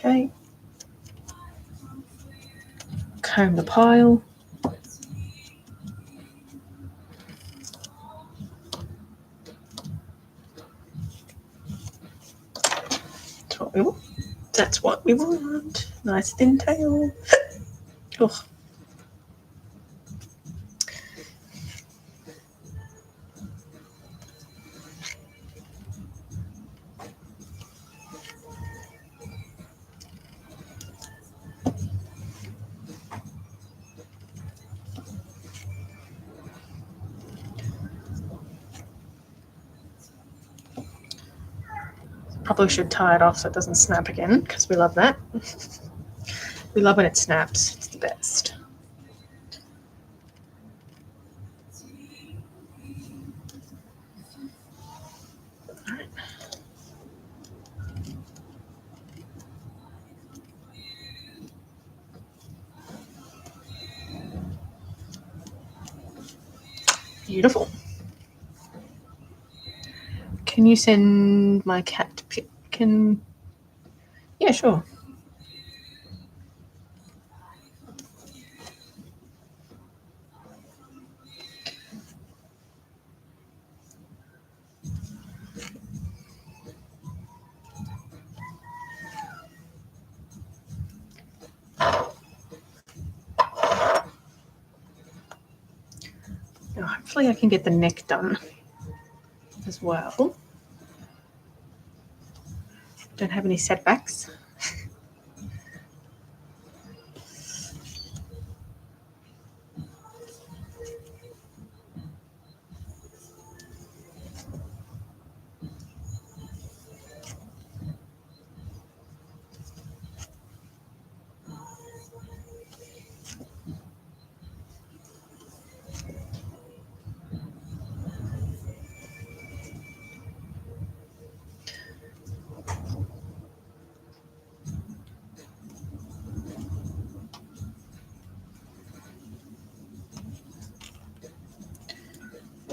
Okay. Comb the pile. That's what we want. Nice thin tail. Oh. Probably should tie it off so it doesn't snap again, because we love that. We love when it snaps. It's the best. All right. Beautiful. Can you send my cat pic? Yeah, sure. Now, hopefully I can get the neck done as well. Don't have any setbacks.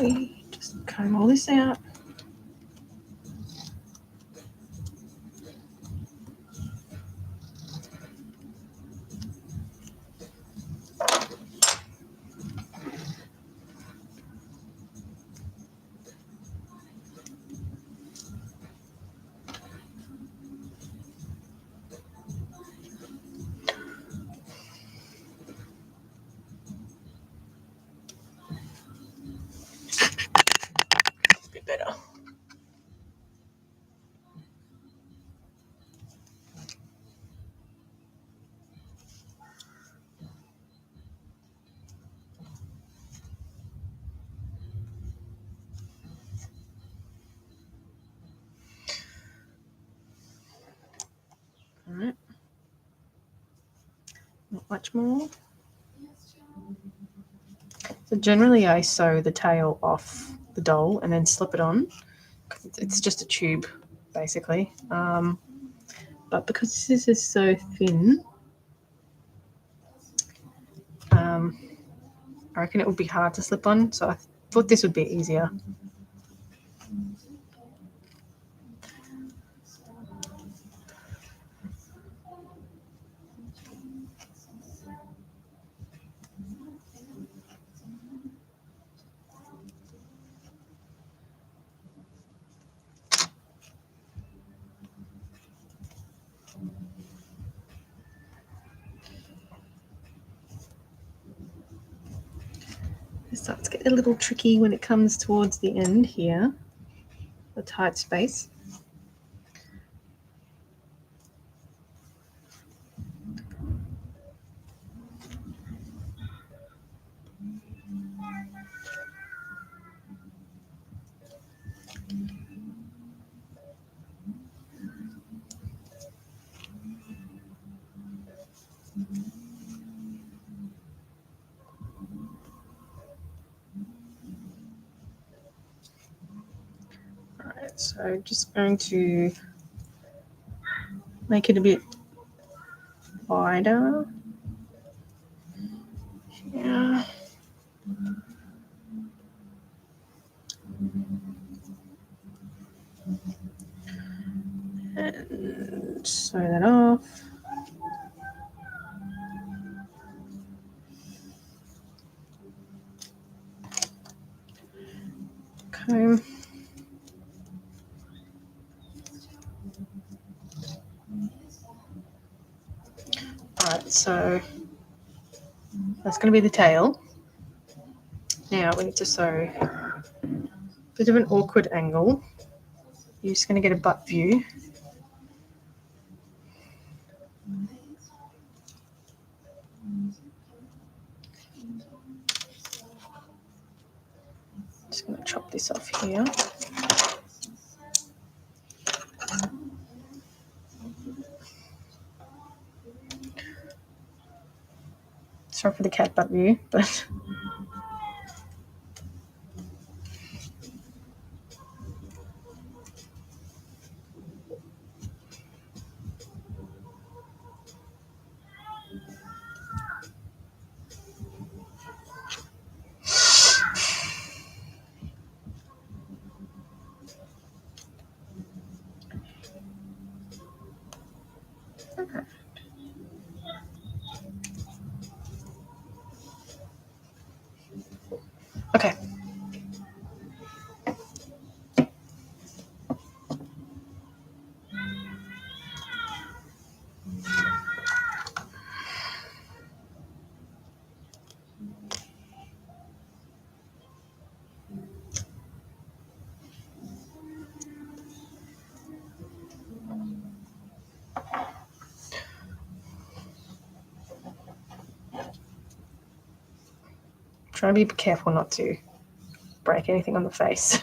We just comb all this out. A bit better. All right. Not much more. So generally I sew the tail off the doll and then slip it on. It's just a tube, basically. But because this is so thin, I reckon it would be hard to slip on, so I thought this would be easier. It starts to get a little tricky when it comes towards the end here, the tight space. Alright, so just going to make it a bit wider. Yeah. And sew that off. Okay. Alright, so that's going to be the tail. Now we need to sew a bit of an awkward angle. You're just going to get a butt view. Just going to chop this off here. Sorry for the cat butt view, but okay. Try to be careful not to break anything on the face.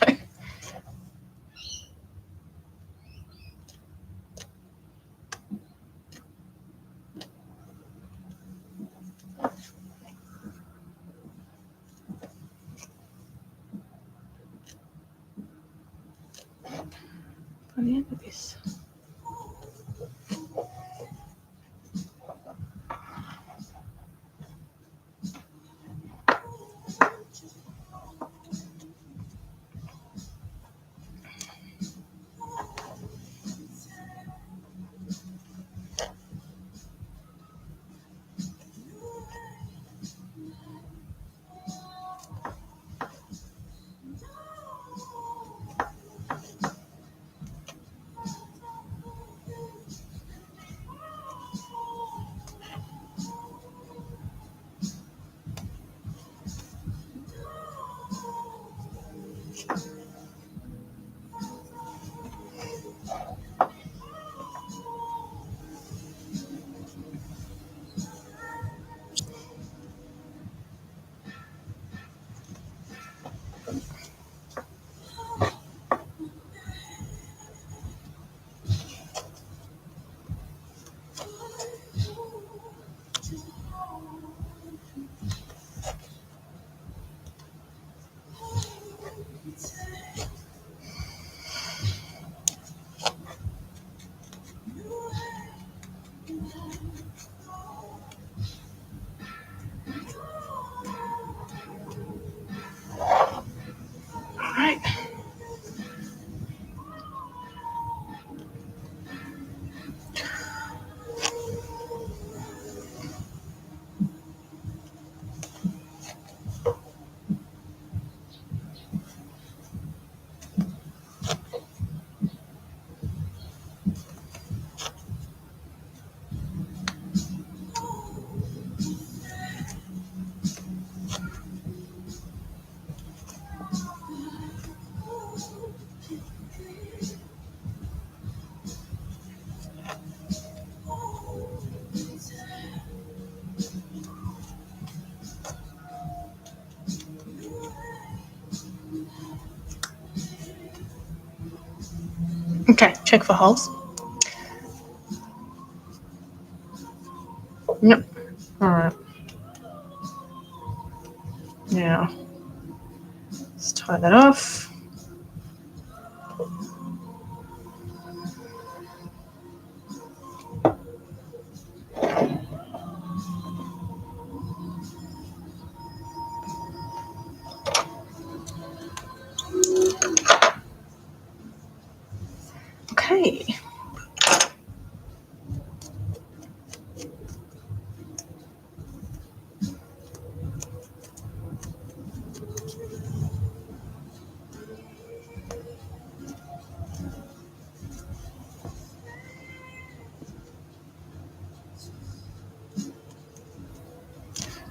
On the end of this. Okay, check for holes. Yep. All right. Now, let's tie that off. Okay.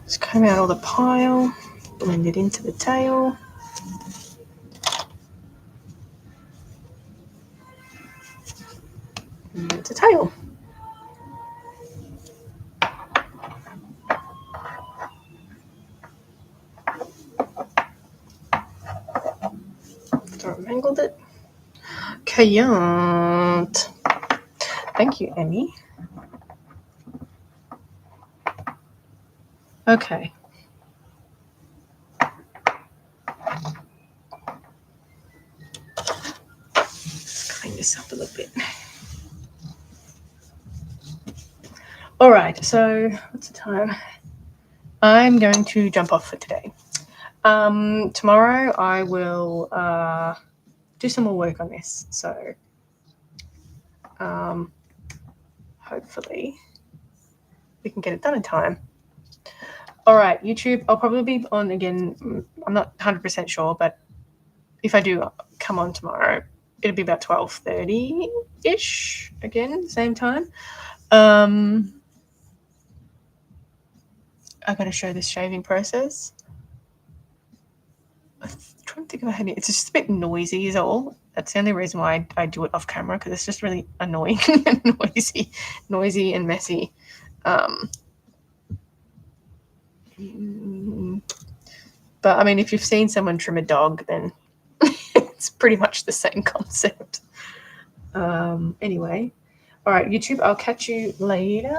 Just comb out all the pile, blend it into the tail. And it's a tail. Thought I mangled it. Can't. Thank you, Emmy. Okay. Let's clean this up a little bit. All right, so what's the time? I'm going to jump off for today. Tomorrow I will do some more work on this. So hopefully we can get it done in time. All right, YouTube, I'll probably be on again. I'm not 100% sure, but if I do come on tomorrow, it'll be about 12:30-ish, again, same time. I got to show this shaving process. I'm trying to think of how it's just a bit noisy is all. That's the only reason why I do it off camera, because it's just really annoying and noisy and messy. But I mean, if you've seen someone trim a dog, then it's pretty much the same concept. Anyway, all right, YouTube, I'll catch you later.